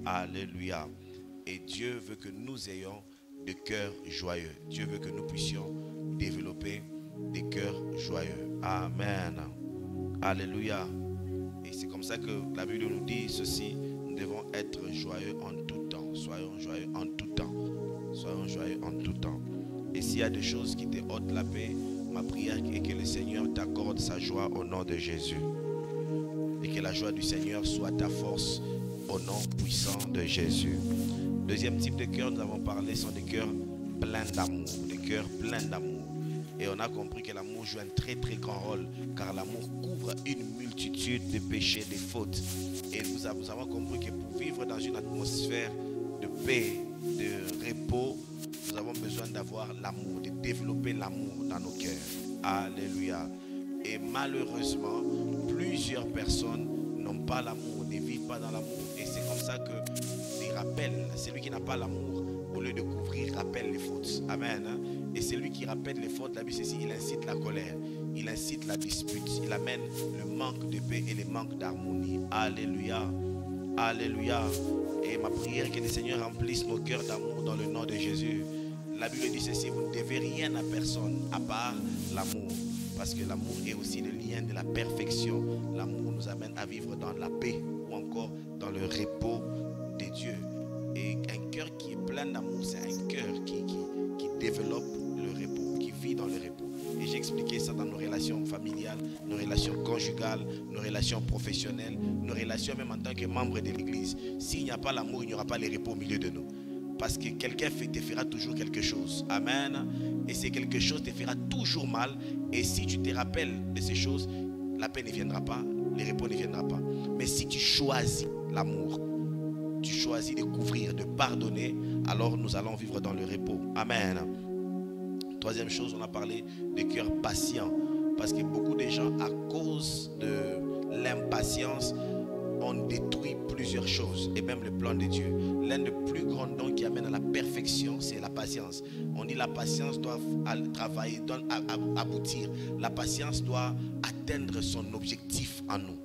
Alléluia. Et Dieu veut que nous ayons des cœurs joyeux. Dieu veut que nous puissions développer des cœurs joyeux. Amen. Alléluia. Et c'est comme ça que la Bible nous dit ceci. Nous devons être joyeux en tout temps. Soyons joyeux en tout temps. Soyons joyeux en tout temps. Et s'il y a des choses qui te ôtent la paix, ma prière est que le Seigneur t'accorde sa joie au nom de Jésus. Et que la joie du Seigneur soit ta force au nom puissant de Jésus. Deuxième type de cœur, nous avons parlé, sont des cœurs pleins d'amour. Des cœurs pleins d'amour. Et on a compris que l'amour joue un très très grand rôle, car l'amour couvre une multitude de péchés, de fautes. Et nous avons compris que pour vivre dans une atmosphère de paix, de repos, nous avons besoin d'avoir l'amour, de développer l'amour dans nos cœurs. Alléluia. Et malheureusement, plusieurs personnes n'ont pas l'amour, ne vivent pas dans l'amour. Et c'est comme ça que les rappels, celui qui n'a pas l'amour, au lieu de couvrir, rappelle les fautes. Amen. Et celui qui rappelle les fautes, la Bible c'est ici, il incite la colère, il incite la dispute, il amène le manque de paix et le manque d'harmonie. Alléluia. Alléluia. Et ma prière est que le Seigneur remplisse nos cœurs d'amour dans le nom de Jésus. La Bible dit ceci, vous ne devez rien à personne à part l'amour. Parce que l'amour est aussi le lien de la perfection. L'amour nous amène à vivre dans la paix ou encore dans le repos de Dieu. Et un cœur qui est plein d'amour, c'est un cœur qui développe le repos, qui vit dans le repos. Et j'ai expliqué ça dans nos relations familiales, nos relations conjugales, nos relations professionnelles, nos relations même en tant que membre de l'Église. S'il n'y a pas l'amour, il n'y aura pas le repos au milieu de nous. Parce que quelqu'un te fera toujours quelque chose. Amen. Et c'est quelque chose te fera toujours mal. Et si tu te rappelles de ces choses, la paix ne viendra pas, le repos ne viendra pas. Mais si tu choisis l'amour, tu choisis de couvrir, de pardonner, alors nous allons vivre dans le repos. Amen. Troisième chose, on a parlé de cœur patient. Parce que beaucoup de gens, à cause de l'impatience, on détruit plusieurs choses et même le plan de Dieu. L'un des plus grands dons qui amène à la perfection, c'est la patience. On dit la patience doit travailler, doit aboutir. La patience doit atteindre son objectif en nous.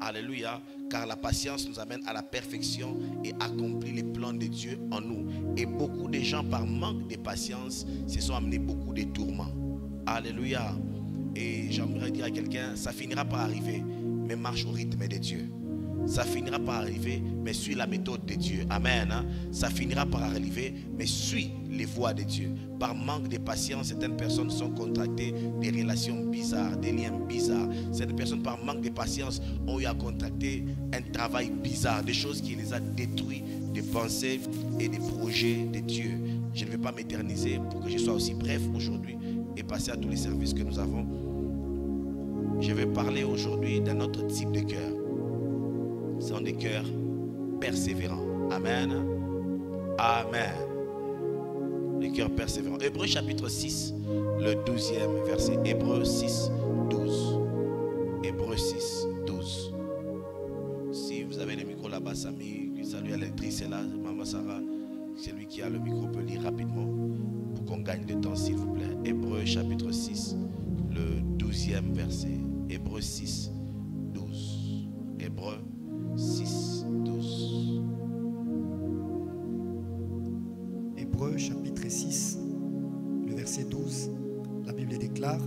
Alléluia. Car la patience nous amène à la perfection et accomplit les plans de Dieu en nous. Et beaucoup de gens, par manque de patience, se sont amenés beaucoup de tourments. Alléluia. Et j'aimerais dire à quelqu'un, ça finira par arriver, mais marche au rythme de Dieu. Ça finira par arriver, mais suis la méthode de Dieu. Amen. Ça finira par arriver, mais suis les voies de Dieu. Par manque de patience, certaines personnes sont contractées des relations bizarres, des liens bizarres. Certaines personnes, par manque de patience, ont eu à contracter un travail bizarre, des choses qui les a détruits, des pensées et des projets de Dieu. Je ne vais pas m'éterniser pour que je sois aussi bref aujourd'hui et passer à tous les services que nous avons. Je vais parler aujourd'hui d'un autre type de cœur. Ce sont des cœurs persévérants. Amen. Amen. Les cœurs persévérants. Hébreux chapitre 6, le 12e verset. Hébreux 6, 12. Hébreux 6, 12. Si vous avez le micro là-bas, Samy, salut à l'actrice là, Maman Sarah. Celui qui a le micro peut lire rapidement pour qu'on gagne de temps, s'il vous plaît. Hébreux chapitre 6, le 12e verset. Hébreux 6, 12. Hébreux 6, 12. Hébreux chapitre 6, le verset 12. La Bible déclare: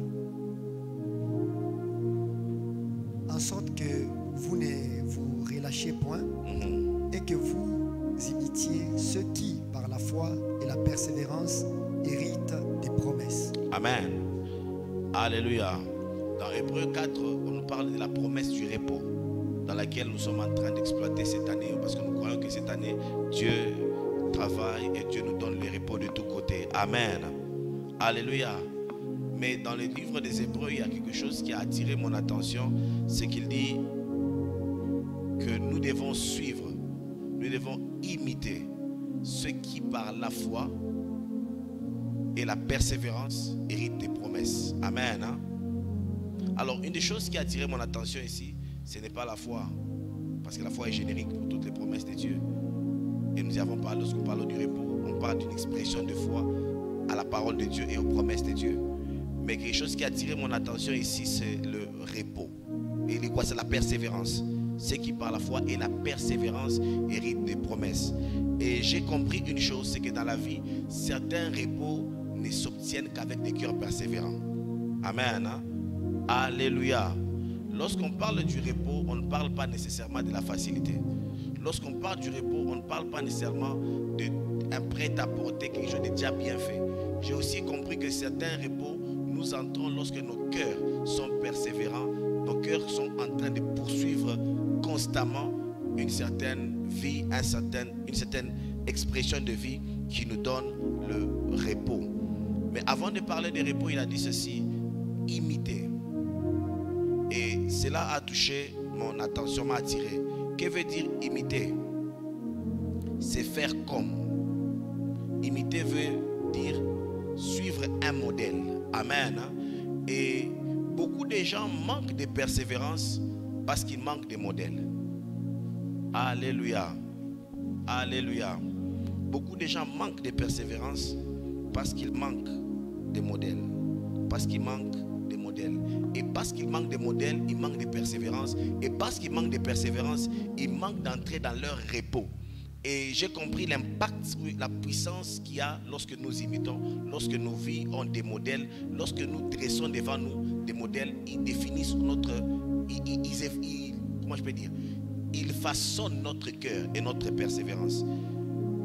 en sorte que vous ne vous relâchez point et que vous imitiez ceux qui, par la foi et la persévérance, héritent des promesses. Amen. Alléluia. Dans Hébreux 4, on nous parle de la promesse du repos dans laquelle nous sommes en train d'exploiter cette année, parce que nous croyons que cette année, Dieu travaille et Dieu nous donne le repos de tous côtés. Amen. Alléluia. Mais dans le livre des Hébreux, il y a quelque chose qui a attiré mon attention, c'est qu'il dit que nous devons suivre, nous devons imiter ceux qui par la foi et la persévérance héritent des promesses. Amen. Alors, une des choses qui a attiré mon attention ici, ce n'est pas la foi, parce que la foi est générique pour toutes les promesses de Dieu. Et nous y avons parlé, lorsqu'on parle du repos, on parle d'une expression de foi à la parole de Dieu et aux promesses de Dieu. Mais quelque chose qui a attiré mon attention ici, c'est le repos. Et quoi? C'est la persévérance. ceux qui par la foi et la persévérance héritent des promesses. Et j'ai compris une chose, c'est que dans la vie, certains repos ne s'obtiennent qu'avec des cœurs persévérants. Amen. Hein? Alléluia. Lorsqu'on parle du repos, on ne parle pas nécessairement de la facilité. Lorsqu'on parle du repos, on ne parle pas nécessairement d'un prêt-à-porter, quelque chose de déjà bien fait. J'ai aussi compris que certains repos, nous entrons lorsque nos cœurs sont persévérants, nos cœurs sont en train de poursuivre constamment une certaine vie, une certaine expression de vie qui nous donne le repos. Mais avant de parler de repos, il a dit ceci, imiter. Et cela a touché mon attention, m'a attiré. Que veut dire imiter? C'est faire comme. Imiter veut dire suivre un modèle. Amen. Et beaucoup de gens manquent de persévérance parce qu'ils manquent de modèles. Alléluia. Alléluia. Beaucoup de gens manquent de persévérance parce qu'ils manquent de modèles. Parce qu'ils manquent de modèles. Et parce qu'ils manquent de modèles, ils manquent de persévérance. Et parce qu'ils manquent de persévérance, ils manquent d'entrer dans leur repos. Et j'ai compris l'impact, la puissance qu'il y a lorsque nous imitons, lorsque nos vies ont des modèles, lorsque nous dressons devant nous des modèles, ils définissent notre... comment je peux dire? Ils façonnent notre cœur et notre persévérance.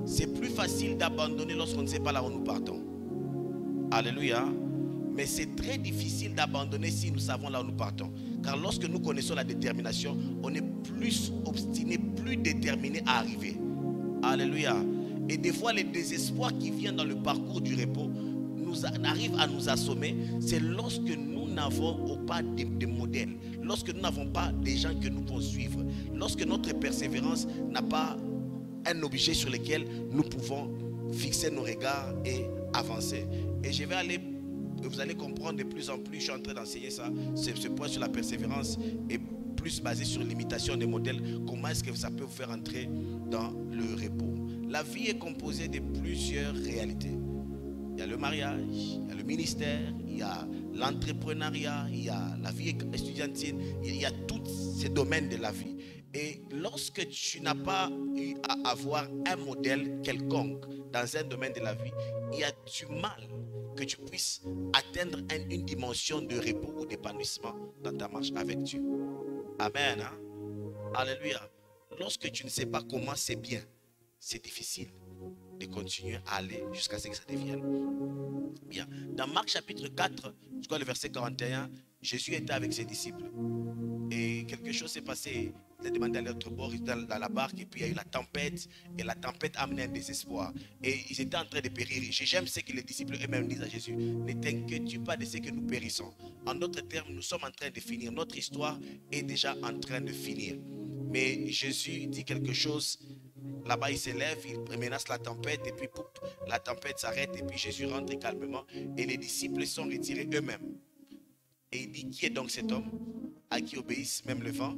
C'est plus facile d'abandonner lorsqu'on ne sait pas là où nous partons. Alléluia. Mais c'est très difficile d'abandonner si nous savons là où nous partons. Car lorsque nous connaissons la détermination, on est plus obstiné, plus déterminé à arriver. Alléluia. Et des fois, les désespoirs qui viennent dans le parcours du repos arrivent à nous assommer. C'est lorsque nous n'avons pas de modèles. Lorsque nous n'avons pas des gens que nous pouvons suivre. Lorsque notre persévérance n'a pas un objet sur lequel nous pouvons fixer nos regards et avancer. Et je vais aller... Vous allez comprendre de plus en plus, je suis en train d'enseigner ça, ce point sur la persévérance est plus basé sur l'imitation des modèles. Comment est-ce que ça peut vous faire entrer dans le repos? La vie est composée de plusieurs réalités. Il y a le mariage, il y a le ministère, il y a l'entrepreneuriat, il y a la vie estudiantine, il y a tous ces domaines de la vie. Et lorsque tu n'as pas eu à avoir un modèle quelconque dans un domaine de la vie, il y a du mal que tu puisses atteindre une dimension de repos ou d'épanouissement dans ta marche avec Dieu. Amen. Hein? Alléluia. Lorsque tu ne sais pas comment c'est bien, c'est difficile de continuer à aller jusqu'à ce que ça devienne bien. Dans Marc chapitre 4, je crois le verset 41, Jésus était avec ses disciples. Et quelque chose s'est passé. Il a demandé à l'autre bord, il était dans la barque, et puis il y a eu la tempête, et la tempête a amené un désespoir. Et ils étaient en train de périr. J'aime ce que les disciples eux-mêmes disent à Jésus. Ne t'inquiète pas de ce que nous périssons. En d'autres termes, nous sommes en train de finir. Notre histoire est déjà en train de finir. Mais Jésus dit quelque chose. Là-bas, il s'élève, il menace la tempête, et puis poup, la tempête s'arrête, et puis Jésus rentre calmement. Et les disciples sont retirés eux-mêmes. Et il dit, qui est donc cet homme à qui obéissent même le vent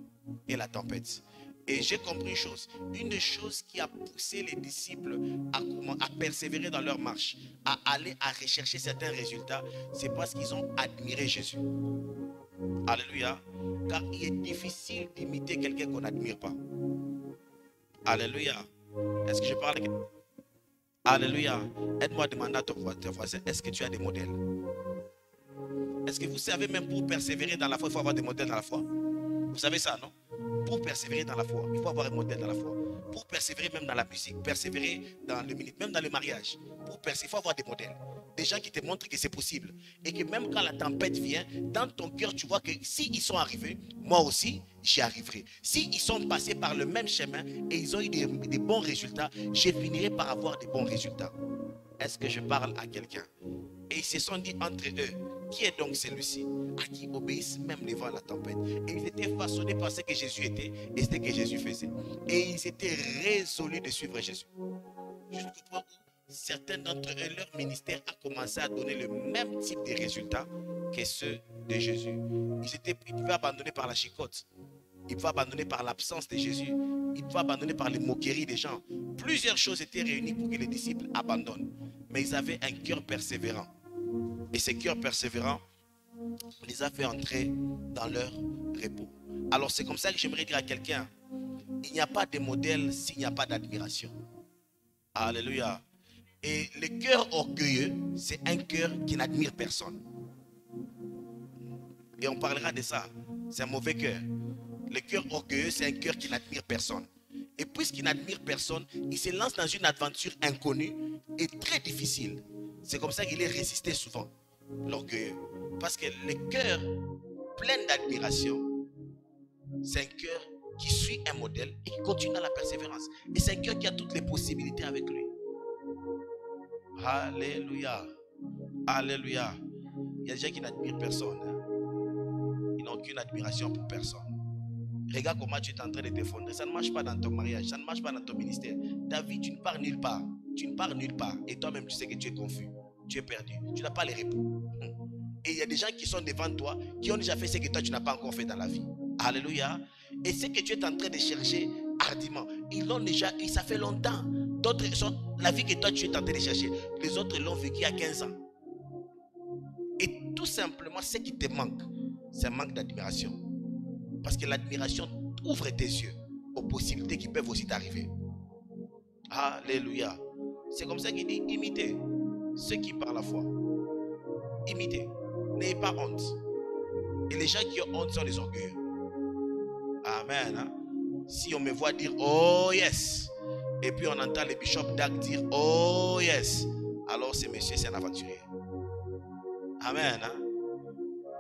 et la tempête? Et j'ai compris une chose. Une des choses qui a poussé les disciples à persévérer dans leur marche, à aller à rechercher certains résultats, c'est parce qu'ils ont admiré Jésus. Alléluia. Car il est difficile d'imiter quelqu'un qu'on n'admire pas. Alléluia. Est-ce que je parle? Alléluia. Aide-moi à demander à ton voisin, est-ce que tu as des modèles? Est-ce que vous savez, même pour persévérer dans la foi, il faut avoir des modèles dans la foi? Vous savez ça, non? Pour persévérer dans la foi, il faut avoir un modèle dans la foi. Pour persévérer même dans la musique, persévérer dans le ministère, même dans le mariage, pour persévérer, il faut avoir des modèles. Des gens qui te montrent que c'est possible. Et que même quand la tempête vient, dans ton cœur, tu vois que s'ils sont arrivés, moi aussi, j'y arriverai. S'ils sont passés par le même chemin et ils ont eu des bons résultats, je finirai par avoir des bons résultats. Est-ce que je parle à quelqu'un? Et ils se sont dit entre eux, qui est donc celui-ci à qui obéissent même les vents à la tempête? Et ils étaient façonnés par ce que Jésus était et ce que Jésus faisait. Et ils étaient résolus de suivre Jésus. Jusqu'au point où certains d'entre eux, leur ministère a commencé à donner le même type de résultats que ceux de Jésus. Ils pouvaient abandonner par la chicotte. Ils pouvaient abandonner par l'absence de Jésus. Ils pouvaient abandonner par les moqueries des gens. Plusieurs choses étaient réunies pour que les disciples abandonnent. Mais ils avaient un cœur persévérant. Et ce cœur persévérant les a fait entrer dans leur repos. Alors c'est comme ça que j'aimerais dire à quelqu'un, il n'y a pas de modèle s'il n'y a pas d'admiration. Alléluia. Et le cœur orgueilleux, c'est un cœur qui n'admire personne. Et on parlera de ça. C'est un mauvais cœur. Le cœur orgueilleux, c'est un cœur qui n'admire personne. Et puisqu'il n'admire personne, il se lance dans une aventure inconnue et très difficile. C'est comme ça qu'il est résisté souvent, l'orgueilleux. Parce que le cœur plein d'admiration, c'est un cœur qui suit un modèle et qui continue dans la persévérance. Et c'est un cœur qui a toutes les possibilités avec lui. Alléluia. Alléluia. Il y a des gens qui n'admirent personne. Ils n'ont aucune admiration pour personne. Regarde comment tu es en train de t'effondrer. Ça ne marche pas dans ton mariage. Ça ne marche pas dans ton ministère. Ta vie, tu ne pars nulle part. Tu ne pars nulle part. Et toi-même, tu sais que tu es confus. Tu es perdu. Tu n'as pas les repos. Et il y a des gens qui sont devant toi, qui ont déjà fait ce que toi, tu n'as pas encore fait dans la vie. Alléluia. Et ce que tu es en train de chercher hardiment, ils l'ont déjà, et ça fait longtemps. D'autres sont, la vie que toi, tu es en train de chercher, les autres l'ont vécu il y a 15 ans. Et tout simplement, ce qui te manque, c'est un manque d'admiration. Parce que l'admiration ouvre tes yeux aux possibilités qui peuvent aussi t'arriver. Alléluia. C'est comme ça qu'il dit, imitez ceux qui par la foi. Imitez. N'ayez pas honte. Et les gens qui ont honte sont les orgueilleux. Amen. Hein? Si on me voit dire, oh yes, et puis on entend le bishop Dag dire, oh yes, alors ce monsieur, c'est un aventurier. Amen. Hein?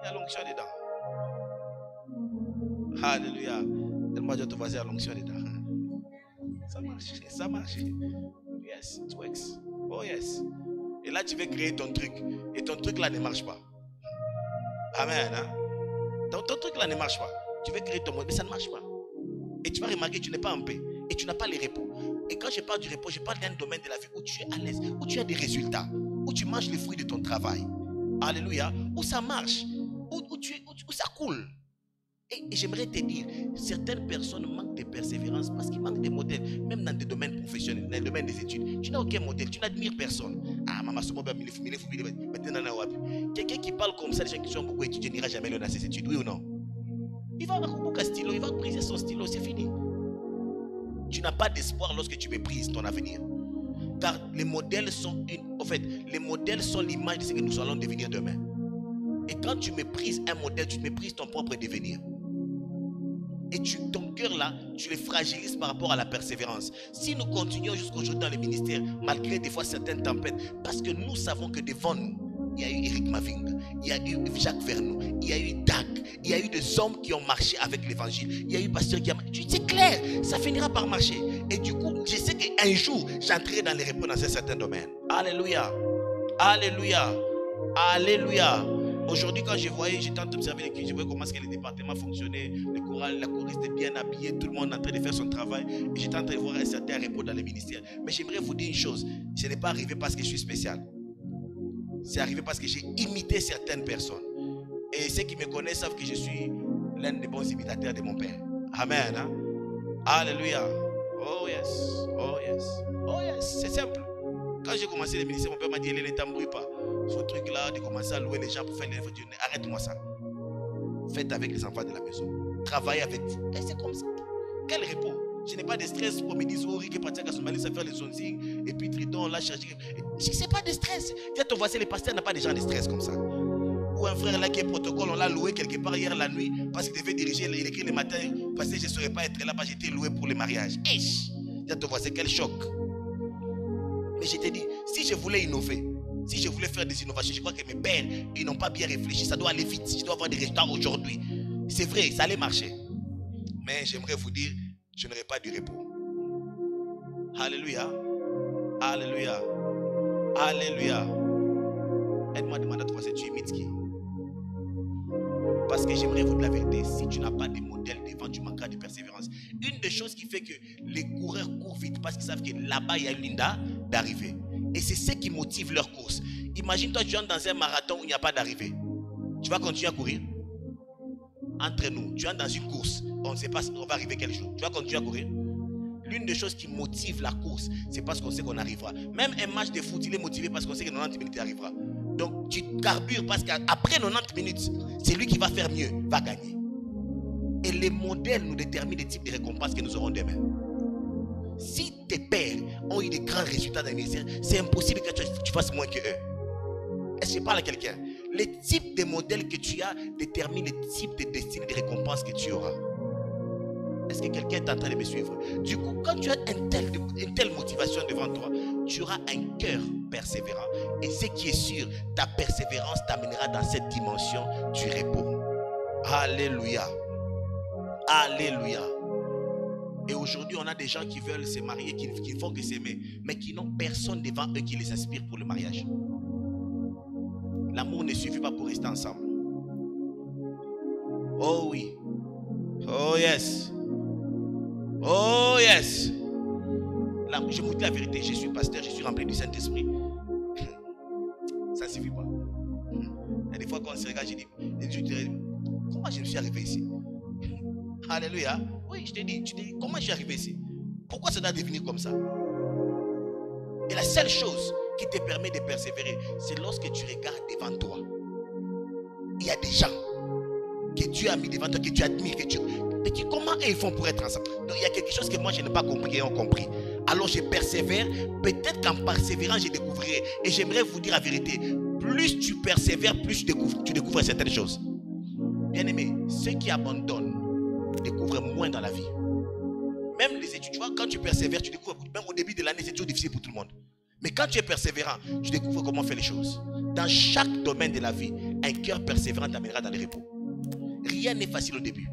Il y a l'onction dedans. Alléluia. Tellement de te voisin, il y a l'onction dedans. Ça marche, ça marche. Yes, it works. Oh yes. Et là, tu veux créer ton truc. Et ton truc là ne marche pas. Amen. Hein? Ton truc là ne marche pas. Tu veux créer ton mode, mais ça ne marche pas. Et tu vas remarquer que tu n'es pas en paix. Et tu n'as pas les repos. Et quand je parle du repos, je parle d'un domaine de la vie où tu es à l'aise, où tu as des résultats, où tu manges les fruits de ton travail. Alléluia. Où ça marche, où ça coule. Et j'aimerais te dire, certaines personnes manquent de persévérance parce qu'ils manquent de modèles, même dans des domaines professionnels, dans le domaine des études. Tu n'as aucun modèle, tu n'admires personne. Ah, maman, quelqu'un qui parle comme ça, les gens qui sont beaucoup étudiés, n'ira jamais dans ses études, oui ou non? Il va avoir beaucoup de stylo, il va briser son stylo, c'est fini. Tu n'as pas d'espoir lorsque tu méprises ton avenir. Car les modèles sont les modèles sont l'image de ce que nous allons devenir demain. Et quand tu méprises un modèle, tu méprises ton propre devenir. Et ton cœur là, tu le fragilises par rapport à la persévérance. Si nous continuons jusqu'aujourd'hui dans le ministère, malgré des fois certaines tempêtes, parce que nous savons que devant nous, il y a eu Eric Maving, il y a eu Jacques Vernou, il y a eu Dag, il y a eu des hommes qui ont marché avec l'évangile, il y a eu pasteur qui a marché. C'est clair, ça finira par marcher. Et du coup, je sais qu'un jour, j'entrerai dans les repos dans un certain domaine. Alléluia. Alléluia. Alléluia. Aujourd'hui, quand je voyais, j'étais en train d'observer l'équipe, je voyais comment est-ce que les départements fonctionnaient, le choral, la choriste était bien habillée, tout le monde en train de faire son travail. Et j'étais en train de voir un certain repos dans les ministères. Mais j'aimerais vous dire une chose, ce n'est pas arrivé parce que je suis spécial. C'est arrivé parce que j'ai imité certaines personnes. Et ceux qui me connaissent savent que je suis l'un des bons imitateurs de mon père. Amen. Hein? Alléluia. Oh yes. Oh yes. Oh yes. C'est simple. Quand j'ai commencé le ministère, mon père m'a dit, ne t'embrouille pas. Ce truc-là, de commencer à louer les gens pour faire les œuvres de Dieu, arrête-moi ça. Faites avec les enfants de la maison. Travaillez avec vous. Et c'est comme ça. Quel repos. Je n'ai pas de stress pour me dire, oh, Rick est parti à Somalie, ça faire les zonzing, et puis Tridon, là, chercher. Je sais pas de stress. Dis à ton voisin, les pasteurs n'ont pas de gens de stress comme ça. Ou un frère là qui est protocole, on l'a loué quelque part hier la nuit, parce qu'il devait diriger, il écrit le matin, parce que je ne saurais pas être là, parce que j'étais loué pour le mariage. Dis à ton voisin, quel choc. Mais je t'ai dit, si je voulais innover, si je voulais faire des innovations, je crois que mes pères, ils n'ont pas bien réfléchi. Ça doit aller vite. Je dois avoir des résultats aujourd'hui. C'est vrai, ça allait marcher. Mais j'aimerais vous dire, je n'aurai pas du repos. Alléluia. Alléluia. Alléluia. Aide-moi à demander à toi si tu imites qui. Parce que j'aimerais vous dire la vérité. Si tu n'as pas de modèle devant, tu manqueras de persévérance. Une des choses qui fait que les coureurs courent vite parce qu'ils savent que là-bas, il y a une ligne d'arrivée. Et c'est ce qui motive leur course. Imagine-toi, tu entres dans un marathon où il n'y a pas d'arrivée. Tu vas continuer à courir? Entre nous, tu entres dans une course. On ne sait pas si on va arriver quel jour. Tu vas continuer à courir? L'une des choses qui motive la course, c'est parce qu'on sait qu'on arrivera. Même un match de foot, il est motivé parce qu'on sait que 90 minutes il arrivera. Donc tu carbures parce qu'après 90 minutes, c'est lui qui va faire mieux, va gagner. Et les modèles nous déterminent le type de récompense que nous aurons demain. Si tes pères ont eu de grands résultats dans le ministère, c'est impossible que tu fasses moins que eux. Est-ce que je parle à quelqu'un? Le type de modèle que tu as détermine le type de destinée de récompense que tu auras. Est-ce que quelqu'un est en train de me suivre? Du coup, quand tu as une telle motivation devant toi, tu auras un cœur persévérant. Et ce qui est sûr, ta persévérance t'amènera dans cette dimension du repos. Alléluia. Alléluia. Et aujourd'hui, on a des gens qui veulent se marier, qui ne font que s'aimer, mais qui n'ont personne devant eux qui les inspire pour le mariage. L'amour ne suffit pas pour rester ensemble. Oh oui. Oh yes. Oh yes. Là, je vous dis la vérité, je suis pasteur, je suis rempli du Saint-Esprit. Ça ne suffit pas. Il y a des fois quand on se regarde, je dis, comment je me suis arrivé ici? Alléluia. Oui, je te dis, comment je suis arrivé ici? Pourquoi ça doit devenir comme ça? Et la seule chose qui te permet de persévérer, c'est lorsque tu regardes devant toi. Il y a des gens que Dieu a mis devant toi, que tu admires, mais comment ils font pour être ensemble? Donc il y a quelque chose que moi je n'ai pas compris et ont compris. Alors je persévère. Peut-être qu'en persévérant, je découvrirai. Et j'aimerais vous dire la vérité. Plus tu persévères, plus tu découvres certaines choses. Bien aimé, ceux qui abandonnent découvrent moins dans la vie. Même les études, tu vois, quand tu persévères, tu découvres. Même au début de l'année, c'est toujours difficile pour tout le monde. Mais quand tu es persévérant, tu découvres comment faire les choses. Dans chaque domaine de la vie, un cœur persévérant t'amènera dans le repos. Rien n'est facile au début,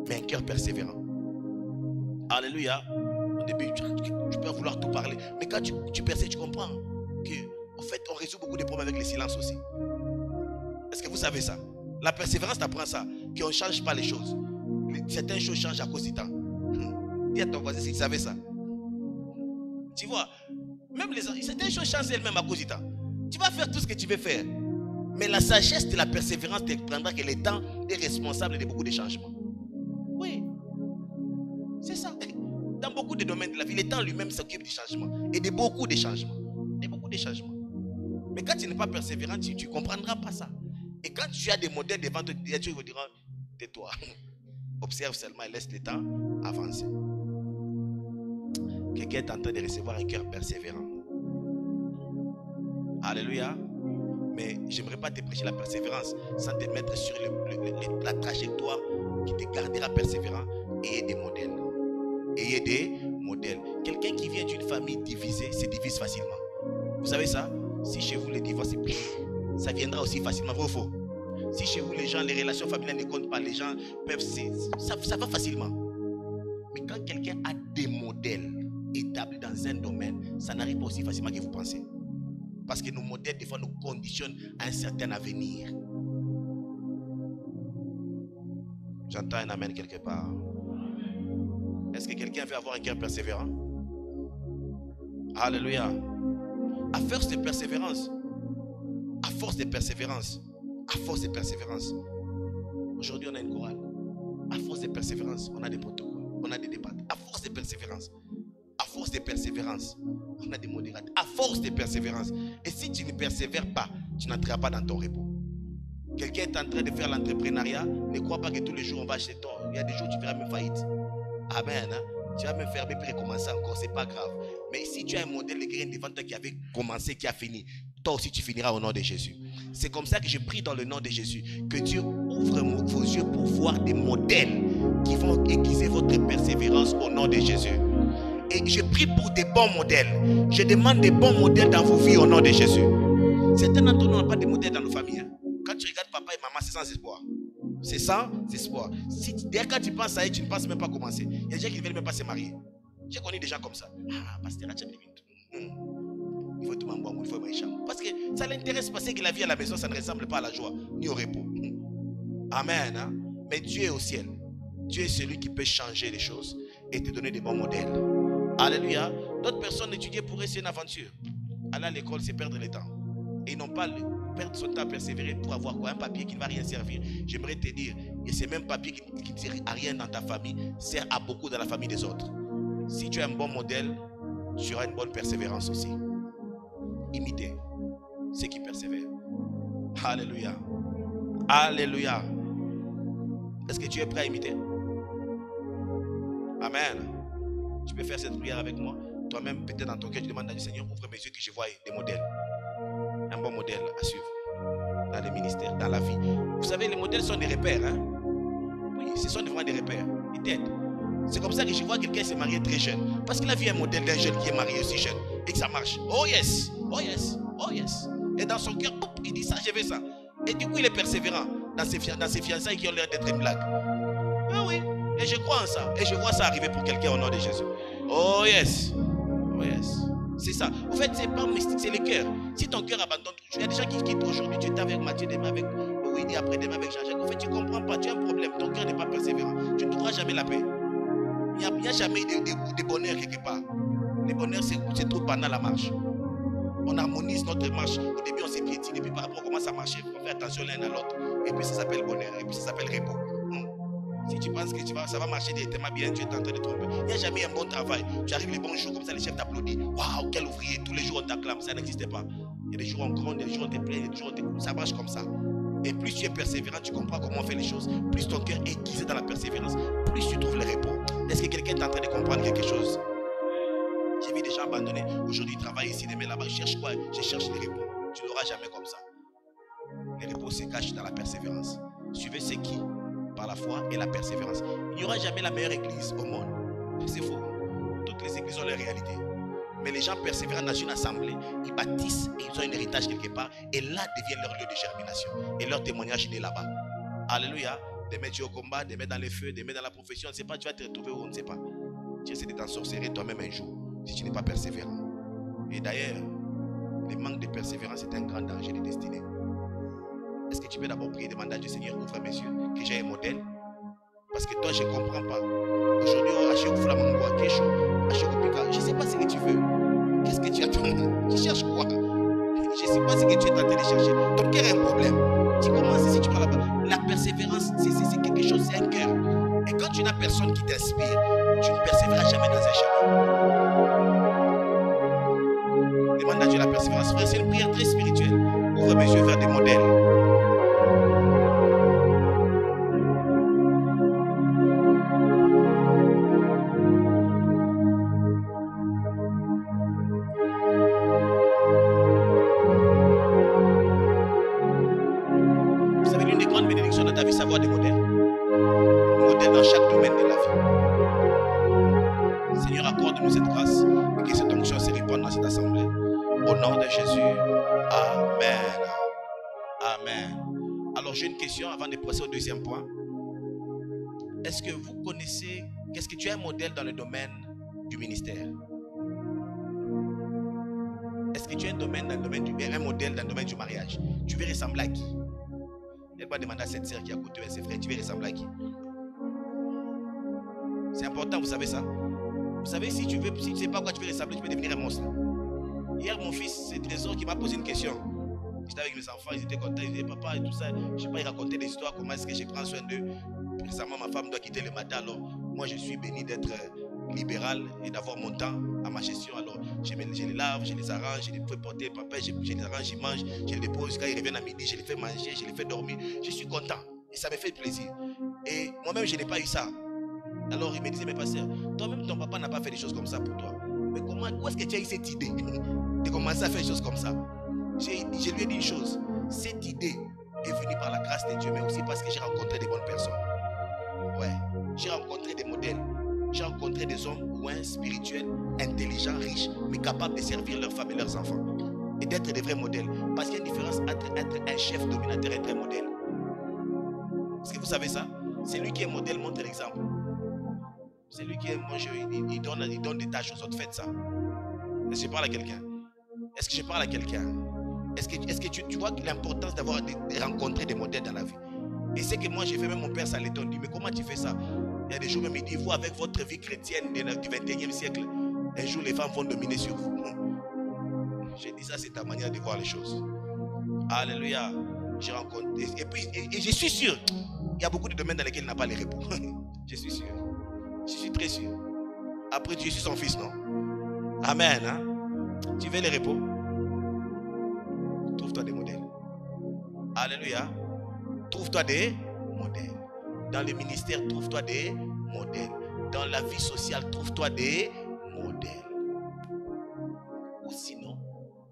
mais un cœur persévérant. Alléluia. Au début, tu peux vouloir tout parler. Mais quand tu persévères, tu comprends que, en fait, on résout beaucoup de problèmes avec le silence aussi. Est-ce que vous savez ça? La persévérance t'apprend ça, qu'on ne change pas les choses. Certaines choses changent à cause du temps. Dis à ton voisin s'il savait ça. Tu vois, même certaines choses changent elles-mêmes à cause du temps. Tu vas faire tout ce que tu veux faire. Mais la sagesse de la persévérance te prendra que le temps est responsable de beaucoup de changements. Oui. C'est ça. Dans beaucoup de domaines de la vie, le temps lui-même s'occupe du changement. Et de beaucoup de changements. De beaucoup de changements. Mais quand tu n'es pas persévérant, tu ne comprendras pas ça. Et quand tu as des modèles devant toi, Dieu te dira, tais-toi. Observe seulement et laisse le temps avancer. Quelqu'un est en train de recevoir un cœur persévérant. Alléluia. Mais j'aimerais pas te prêcher la persévérance sans te mettre sur la trajectoire qui te gardera persévérant. Ayez des modèles. Ayez des modèles. Quelqu'un qui vient d'une famille divisée se divise facilement. Vous savez ça? Si chez vous les divorces, ça viendra aussi facilement. Vrai ou faux? Si chez vous les gens, les relations familiales ne comptent pas, les gens peuvent, ça va facilement. Mais quand quelqu'un a des modèles établis dans un domaine, ça n'arrive pas aussi facilement que vous pensez. Parce que nos modèles, des fois, nous conditionnent à un certain avenir. J'entends un amen quelque part. Est-ce que quelqu'un veut avoir un cœur persévérant? Alléluia. À force de persévérance, à force de persévérance, à force de persévérance. Aujourd'hui, on a une chorale. À force de persévérance, on a des protocoles, on a des débats. À force de persévérance, à force de persévérance, on a des modérats. À force de persévérance. Et si tu ne persévères pas, tu n'entreras pas dans ton repos. Quelqu'un est en train de faire l'entrepreneuriat, ne crois pas que tous les jours on va acheter ton. Il y a des jours où tu feras même faillite. Amen. Hein? Tu vas même fermer puis recommencer encore, c'est pas grave. Mais si tu as un modèle de grain devant toi qui avait commencé, qui a fini, toi aussi tu finiras au nom de Jésus. C'est comme ça que je prie dans le nom de Jésus. Que Dieu ouvre vos yeux pour voir des modèles qui vont aiguiser votre persévérance au nom de Jésus. Et je prie pour des bons modèles. Je demande des bons modèles dans vos vies au nom de Jésus. Certains d'entre nous n'ont pas de modèles dans nos familles. Hein. Quand tu regardes papa et maman, c'est sans espoir. C'est sans espoir. Dès quand tu penses à eux, tu ne penses même pas commencer. Il y a des gens qui ne veulent même pas se marier. J'ai connu des gens comme ça. Ah, pasteur, il faut tout m'emboire, il faut m'échapper. Parce que ça l'intéresse, parce que la vie à la maison, ça ne ressemble pas à la joie, ni au repos. Amen. Hein? Mais Dieu est au ciel. Dieu est celui qui peut changer les choses et te donner des bons modèles. Alléluia. D'autres personnes étudiaient pour eux, c'est une aventure. Aller à l'école, c'est perdre le temps. Et ils n'ont pas perdre son temps à persévérer pour avoir quoi? Un papier qui ne va rien servir. J'aimerais te dire, et ce même papier qui ne sert à rien dans ta famille, sert à beaucoup dans la famille des autres. Si tu as un bon modèle, tu auras une bonne persévérance aussi. Imitez ceux qui persévèrent. Alléluia. Alléluia. Est-ce que tu es prêt à imiter? Amen. Tu peux faire cette prière avec moi. Toi-même, peut-être dans ton cœur, tu demandes à Dieu, Seigneur, ouvre mes yeux que je voie des modèles. Un bon modèle à suivre dans les ministères, dans la vie. Vous savez, les modèles sont des repères. Hein? Oui, ce sont vraiment des repères. Ils t'aident. C'est comme ça que je vois quelqu'un s'est marié très jeune. Parce qu'il a vu un modèle d'un jeune qui est marié aussi jeune. Et que ça marche. Oh yes, oh yes, oh yes. Et dans son cœur, il dit ça, je veux ça. Et du coup, il est persévérant dans ses fiançailles qui ont l'air d'être une blague. Ah oui, et je crois en ça. Et je vois ça arriver pour quelqu'un au nom de Jésus. Oh yes, oh yes. C'est ça. En fait, c'est pas mystique, c'est le cœur. Si ton cœur abandonne, il y a des gens qui quittent aujourd'hui. Tu es avec Mathieu, demain avec Winnie, après-demain avec Jean-Jacques. En fait, tu ne comprends pas. Tu as un problème. Ton cœur n'est pas persévérant. Tu ne trouveras jamais la paix. Il n'y a jamais de bonheur quelque part. Le bonheur, c'est trop banal la marche. On harmonise notre marche. Au début, on s'épiétine. Et puis, par rapport, on commence à marcher. On fait attention l'un à l'autre. Et puis, ça s'appelle bonheur. Et puis, ça s'appelle repos. Si tu penses que ça va marcher directement bien, tu es en train de tromper. Il n'y a jamais un bon travail. Tu arrives les bons jours, comme ça, les chefs t'applaudissent. Waouh, quel ouvrier. Tous les jours, on t'acclame. Ça n'existe pas. Il y a des jours, on gronde, il y a des jours, on te plaint, il y a des jours, ça marche comme ça. Et plus tu es persévérant, tu comprends comment on fait les choses. Plus ton cœur est aiguisé dans la persévérance, plus tu trouves le repos. Est-ce que quelqu'un est en train de comprendre quelque chose? J'ai vu des gens abandonnés. Aujourd'hui, ils travaillent ici, demain là-bas. Je cherche quoi? Je cherche le repos. Tu ne l'auras jamais comme ça. Le repos se cache dans la persévérance. Suivez ce qui, par la foi et la persévérance. Il n'y aura jamais la meilleure église au monde. C'est faux. Toutes les églises ont leur réalité. Mais les gens persévérants dans une assemblée, ils bâtissent et ils ont un héritage quelque part. Et là devient leur lieu de germination. Et leur témoignage est là-bas. Alléluia. Demain tu es au combat, demain dans les feux, demain dans la profession. On ne sait pas, tu vas te retrouver où on ne sait pas. Tu essaies de t'ensorceler toi-même un jour. Si tu n'es pas persévérant. Et d'ailleurs, le manque de persévérance est un grand danger de destinée. Est-ce que tu peux d'abord prier, demander à Dieu, Seigneur, ouvre mes yeux, que j'ai un modèle? Parce que toi, je ne comprends pas. Aujourd'hui, je ne sais pas ce que tu veux. Qu'est-ce que tu attends? Tu cherches quoi? Je ne sais pas ce que tu es en train de chercher. Ton cœur a un problème. Tu commences ici, tu prends là-bas. La persévérance, c'est quelque chose, c'est un cœur. Et quand tu n'as personne qui t'inspire, tu ne persévéreras jamais dans un chemin. Demande à Dieu la persévérance. Frère, c'est une prière très spirituelle. Ouvre mes yeux vers des modèles. J'ai une question avant de passer au deuxième point. Est-ce que vous connaissez, qu'est-ce que tu as un modèle dans le domaine du ministère? Est-ce que tu as un modèle dans le domaine du mariage? Tu veux ressembler à qui? Elle va demander à cette sœur qui a côté à ses frères, tu veux ressembler à qui? C'est important, vous savez ça? Vous savez, si tu ne sais pas quoi tu veux ressembler, tu peux devenir un monstre. Hier, mon fils, c'est Trésor qui m'a posé une question. J'étais avec mes enfants, ils étaient contents, ils disaient papa et tout ça. Je ne sais pas, ils racontaient des histoires, comment est-ce que je prends soin d'eux. Récemment, ma femme doit quitter le matin, alors moi je suis béni d'être libéral et d'avoir mon temps à ma gestion. Alors je les lave, je les arrange, je les fais porter, papa, je les arrange, ils mangent, je les dépose, quand ils reviennent à midi, je les fais manger, je les fais dormir. Je suis content et ça me fait plaisir. Et moi-même, je n'ai pas eu ça. Alors il me disait, mais pasteur, toi-même ton papa n'a pas fait des choses comme ça pour toi. Mais comment, où est-ce que tu as eu cette idée de commencer à faire des choses comme ça? Je lui ai dit une chose, cette idée est venue par la grâce de Dieu, mais aussi parce que j'ai rencontré des bonnes personnes. Ouais, j'ai rencontré des modèles, j'ai rencontré des hommes ouins, spirituels, intelligents, riches, mais capables de servir leurs femmes et leurs enfants. Et d'être des vrais modèles. Parce qu'il y a une différence entre être un chef dominateur et être un modèle. Est-ce que vous savez ça? C'est lui qui est modèle, montre l'exemple. C'est lui qui est, il donne des tâches aux autres, faites ça. Est-ce que je parle à quelqu'un? Est-ce que je parle à quelqu'un? Est-ce que tu vois l'importance d'avoir de rencontrer des modèles dans la vie? Et c'est que moi j'ai fait, même mon père ça l'étonne, dit mais comment tu fais ça? Il y a des jours même il dit, vous avec votre vie chrétienne du 21e siècle, un jour les femmes vont dominer sur vous. J'ai dit ça, c'est ta manière de voir les choses. Alléluia. J'ai rencontré, et je suis sûr, il y a beaucoup de domaines dans lesquels il n'a pas les repos. Je suis sûr. Je suis très sûr. Après tu es son fils, non? Amen. Hein? Tu veux les repos? Trouve-toi des modèles. Alléluia. Trouve-toi des modèles. Dans le ministère, trouve-toi des modèles. Dans la vie sociale, trouve-toi des modèles. Ou sinon,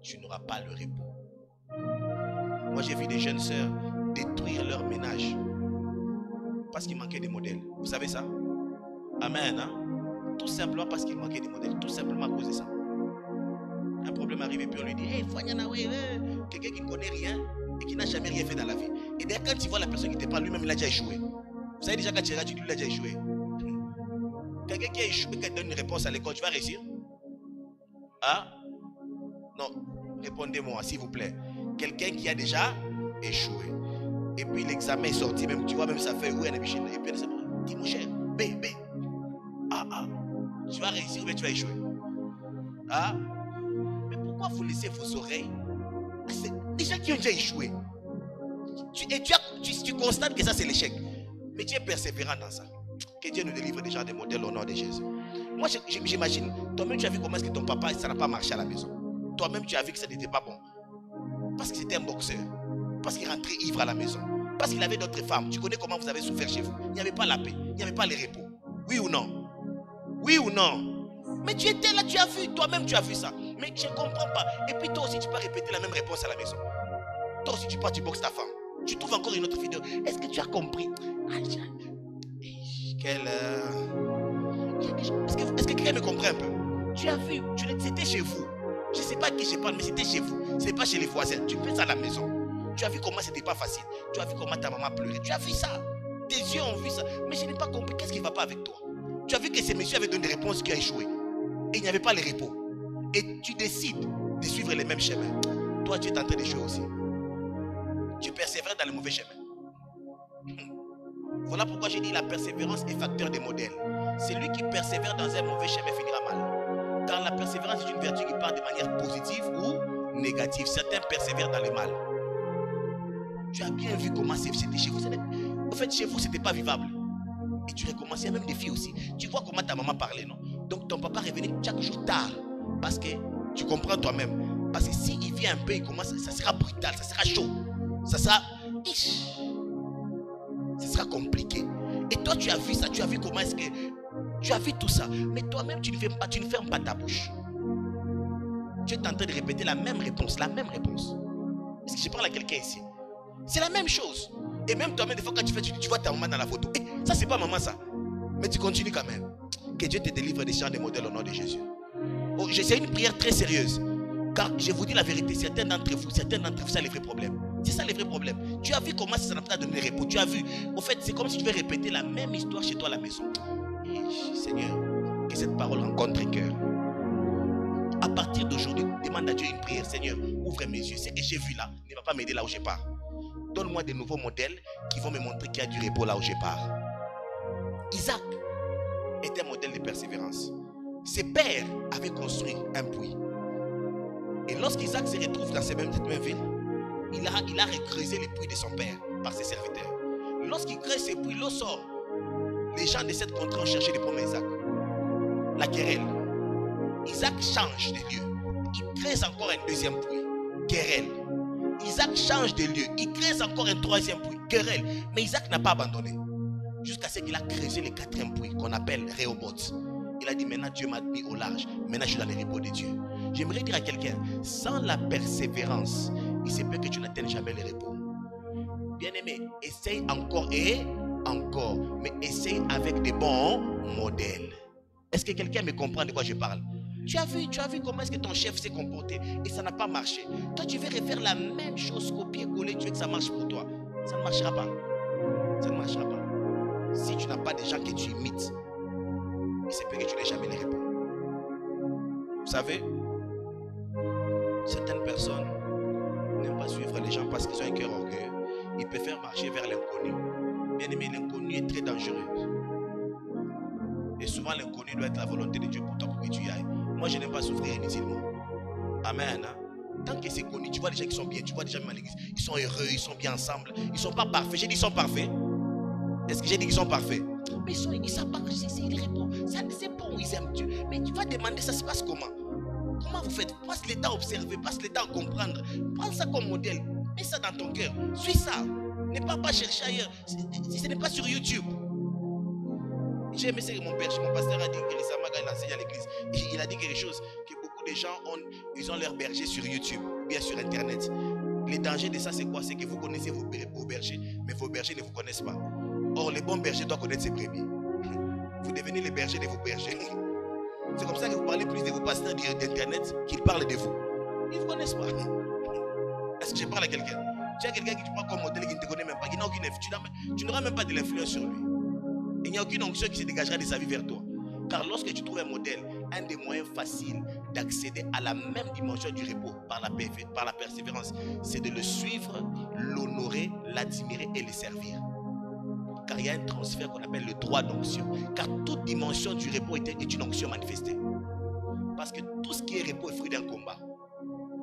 tu n'auras pas le repos. Moi, j'ai vu des jeunes sœurs détruire leur ménage parce qu'il manquait des modèles. Vous savez ça? Amen. Hein? Tout simplement parce qu'il manquait des modèles. Tout simplement à cause de ça. Un problème arrive et puis on lui dit, hey, quelqu'un qui ne connaît rien et qui n'a jamais rien fait dans la vie. Et d'ailleurs, quand tu vois la personne qui te parle, lui-même, il a déjà échoué. Vous savez déjà, quand tu regardes, tu dis, lui, il a déjà échoué. Quelqu'un qui a échoué, qui donne une réponse à l'école, tu vas réussir? Ah? Non. Répondez-moi, s'il vous plaît. Quelqu'un qui a déjà échoué. Et puis l'examen est sorti, même tu vois, même ça fait où elle est bichine. Et puis elle dit, dis mon cher, B. Tu vas réussir ou bien tu vas échouer? Ah? Mais pourquoi vous laissez vos oreilles? C'est des gens qui ont déjà échoué. Tu constates que ça c'est l'échec. Mais tu es persévérant dans ça. Que Dieu nous délivre des gens des modèles au nom de Jésus. Moi j'imagine, toi-même tu as vu comment est-ce que ton papa, ça n'a pas marché à la maison. Toi-même tu as vu que ça n'était pas bon. Parce que c'était un boxeur. Parce qu'il rentrait ivre à la maison. Parce qu'il avait d'autres femmes. Tu connais comment vous avez souffert chez vous. Il n'y avait pas la paix. Il n'y avait pas les repos. Oui ou non? Oui ou non? Mais tu étais là, tu as vu. Toi-même tu as vu ça. Mais je ne comprends pas. Et puis toi aussi tu peux répéter la même réponse à la maison. Toi aussi tu pars, tu boxes ta femme. Tu trouves encore une autre vidéo. Est-ce que tu as compris? Est-ce que quelqu'un me comprend un peu? Tu as vu, c'était chez vous. Je ne sais pas à qui je parle, mais c'était chez vous. Ce n'est pas chez les voisins. Tu fais ça à la maison. Tu as vu comment c'était pas facile. Tu as vu comment ta maman pleurait. Tu as vu ça. Tes yeux ont vu ça. Mais je n'ai pas compris. Qu'est-ce qui ne va pas avec toi? Tu as vu que ces messieurs avaient donné des réponses qui ont échoué. Et il n'y avait pas les repos. Et tu décides de suivre les mêmes chemins. Toi, tu es en train d'échouer aussi. Tu persévères dans le mauvais chemin. Voilà pourquoi j'ai dit la persévérance est facteur des modèles. Celui qui persévère dans un mauvais chemin finira mal. Car la persévérance est une vertu qui part de manière positive ou négative. Certains persévèrent dans le mal. Tu as bien vu comment c'était chez vous. En fait, chez vous, ce n'était pas vivable. Et tu recommences, il y a même des filles aussi. Tu vois comment ta maman parlait, non? Donc ton papa revenait chaque jour tard. Parce que tu comprends toi-même. Parce que s'il vient un peu, il commence, ça sera brutal, ça sera chaud. Ça sera compliqué. Et toi, tu as vu ça, tu as vu comment est-ce que... Tu as vu tout ça. Mais toi-même, tu ne fermes pas ta bouche. Tu es en train de répéter la même réponse. Est-ce que je parle à quelqu'un ici? C'est la même chose. Et même toi-même, des fois, quand tu fais, tu vois ta maman dans la photo. Ça, c'est pas maman, ça. Mais tu continues quand même. Que Dieu te délivre des gens, des modèles au nom de Jésus. Oh, c'est une prière très sérieuse. Car je vous dis la vérité, certains d'entre vous, ça les vrais problèmes. C'est ça les vrais problèmes. Tu as vu comment ça n'a pas donné le repos. Tu as vu. Au fait, c'est comme si tu veux répéter la même histoire chez toi à la maison. Et, Seigneur, que cette parole rencontre un cœur. À partir d'aujourd'hui, demande à Dieu une prière. Seigneur, ouvre mes yeux. Ce que j'ai vu là ne va pas m'aider là où je pars. Donne-moi de nouveaux modèles qui vont me montrer qu'il y a du repos là où je pars. Isaac était un modèle de persévérance. Ses pères avaient construit un puits. Et lorsqu'Isaac se retrouve dans cette même ville, il a recreusé le puits de son père par ses serviteurs. Lorsqu'il creuse ce puits, l'eau sort. Les gens de cette contrée ont cherché les pommes à Isaac. La querelle. Isaac change de lieu. Il creuse encore un deuxième puits. Querelle. Isaac change de lieu. Il creuse encore un troisième puits. Querelle. Mais Isaac n'a pas abandonné. Jusqu'à ce qu'il a creusé le quatrième puits qu'on appelle Rehoboth. Il a dit maintenant Dieu m'a mis au large. Maintenant je suis dans le repos de Dieu. J'aimerais dire à quelqu'un, sans la persévérance, il se peut que tu n'atteignes jamais le repos. Bien-aimé, essaye encore et encore. Mais essaye avec des bons modèles. Est-ce que quelqu'un me comprend de quoi je parle? Tu as vu comment est-ce que ton chef s'est comporté et ça n'a pas marché. Toi, tu veux refaire la même chose, copier-coller, tu veux que ça marche pour toi. Ça ne marchera pas. Ça ne marchera pas. Si tu n'as pas des gens que tu imites, il se peut que tu n'aies jamais les repos. Vous savez, certaines personnes n'aiment pas suivre les gens parce qu'ils ont un cœur orgueilleux. Ils préfèrent marcher vers l'inconnu. Bien aimé, l'inconnu est très dangereux. Et souvent, l'inconnu doit être la volonté de Dieu pour toi, pour que tu y ailles. Moi, je n'aime pas souffrir inutilement. Amen. Hein? Tant que c'est connu, tu vois les gens qui sont bien, tu vois déjà même à l'église, ils sont heureux, ils sont bien ensemble. Ils ne sont pas parfaits. J'ai dit qu'ils sont parfaits. Est-ce que j'ai dit qu'ils sont parfaits? Mais ils savent pas que ils répondent. C'est bon, ils aiment Dieu. Mais tu vas demander, ça se passe comment? Comment vous faites? Passe le temps à observer, passe le temps à comprendre. Prends ça comme modèle. Mets ça dans ton cœur. Suis ça. Ne pas chercher ailleurs. Ce n'est pas sur YouTube. J'ai aimé ce que mon pasteur a dit que récemment quand il enseigne à l'église. Il a dit quelque chose, que beaucoup de gens ont leur berger sur YouTube, bien sur Internet. Les dangers de ça, c'est quoi? C'est que vous connaissez vos bergers, mais vos bergers ne vous connaissent pas. Or, les bons bergers doivent connaître ses brebis. Vous devenez les bergers de vos bergers. C'est comme ça que vous parlez plus de vos pasteurs d'Internet qu'ils parlent de vous. Ils ne vous connaissent pas. Est-ce que je parle à quelqu'un? Tu as quelqu'un qui te prend comme modèle qui ne te connaît même pas, qui n'a aucune influence. Tu n'auras même pas de l'influence sur lui. Il n'y a aucune onction qui se dégagera de sa vie vers toi. Car lorsque tu trouves un modèle, un des moyens faciles d'accéder à la même dimension du repos par la persévérance, c'est de le suivre, l'honorer, l'admirer et le servir. Car il y a un transfert qu'on appelle le droit d'onction. Car toute dimension du repos est une onction manifestée. Parce que tout ce qui est repos est fruit d'un combat.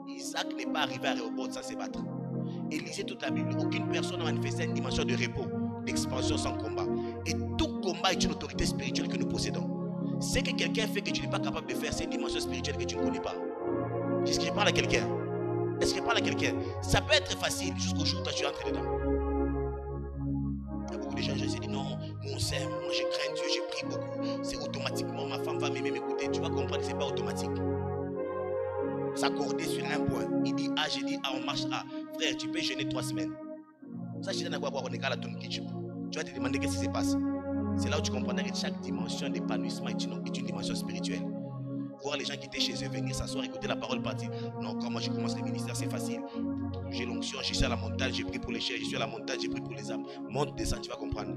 Isaac n'est pas arrivé à Rehoboth sans se battre. Et lisez toute la Bible. Aucune personne n'a manifesté une dimension de repos, d'expansion sans combat. Et tout combat est une autorité spirituelle que nous possédons. Ce que quelqu'un fait que tu n'es pas capable de faire, c'est une dimension spirituelle que tu ne connais pas. Est-ce que je parle à quelqu'un? Est-ce que je parle à quelqu'un? Ça peut être facile jusqu'au jour où toi tu entres dedans. Il y a beaucoup de gens qui disent non, mon Seigneur, moi je crains Dieu, je prie beaucoup. C'est automatiquement, ma femme va m'aimer, m'écouter. Tu vas comprendre que ce n'est pas automatique. S'accorder sur un point. Il dit A, j'ai dit A, on marche A. Frère, tu peux jeûner 3 semaines. Ça, je tu vas te demander qu'est-ce qui se passe. C'est là où tu comprendras que chaque dimension d'épanouissement est une dimension spirituelle. Voir les gens qui étaient chez eux venir s'asseoir, écouter la parole partir. Non, quand moi je commence le ministère, c'est facile. J'ai l'onction, je suis à la montagne, j'ai prié pour les chairs, je suis à la montagne, j'ai prié pour les âmes. Monte, descends, tu vas comprendre.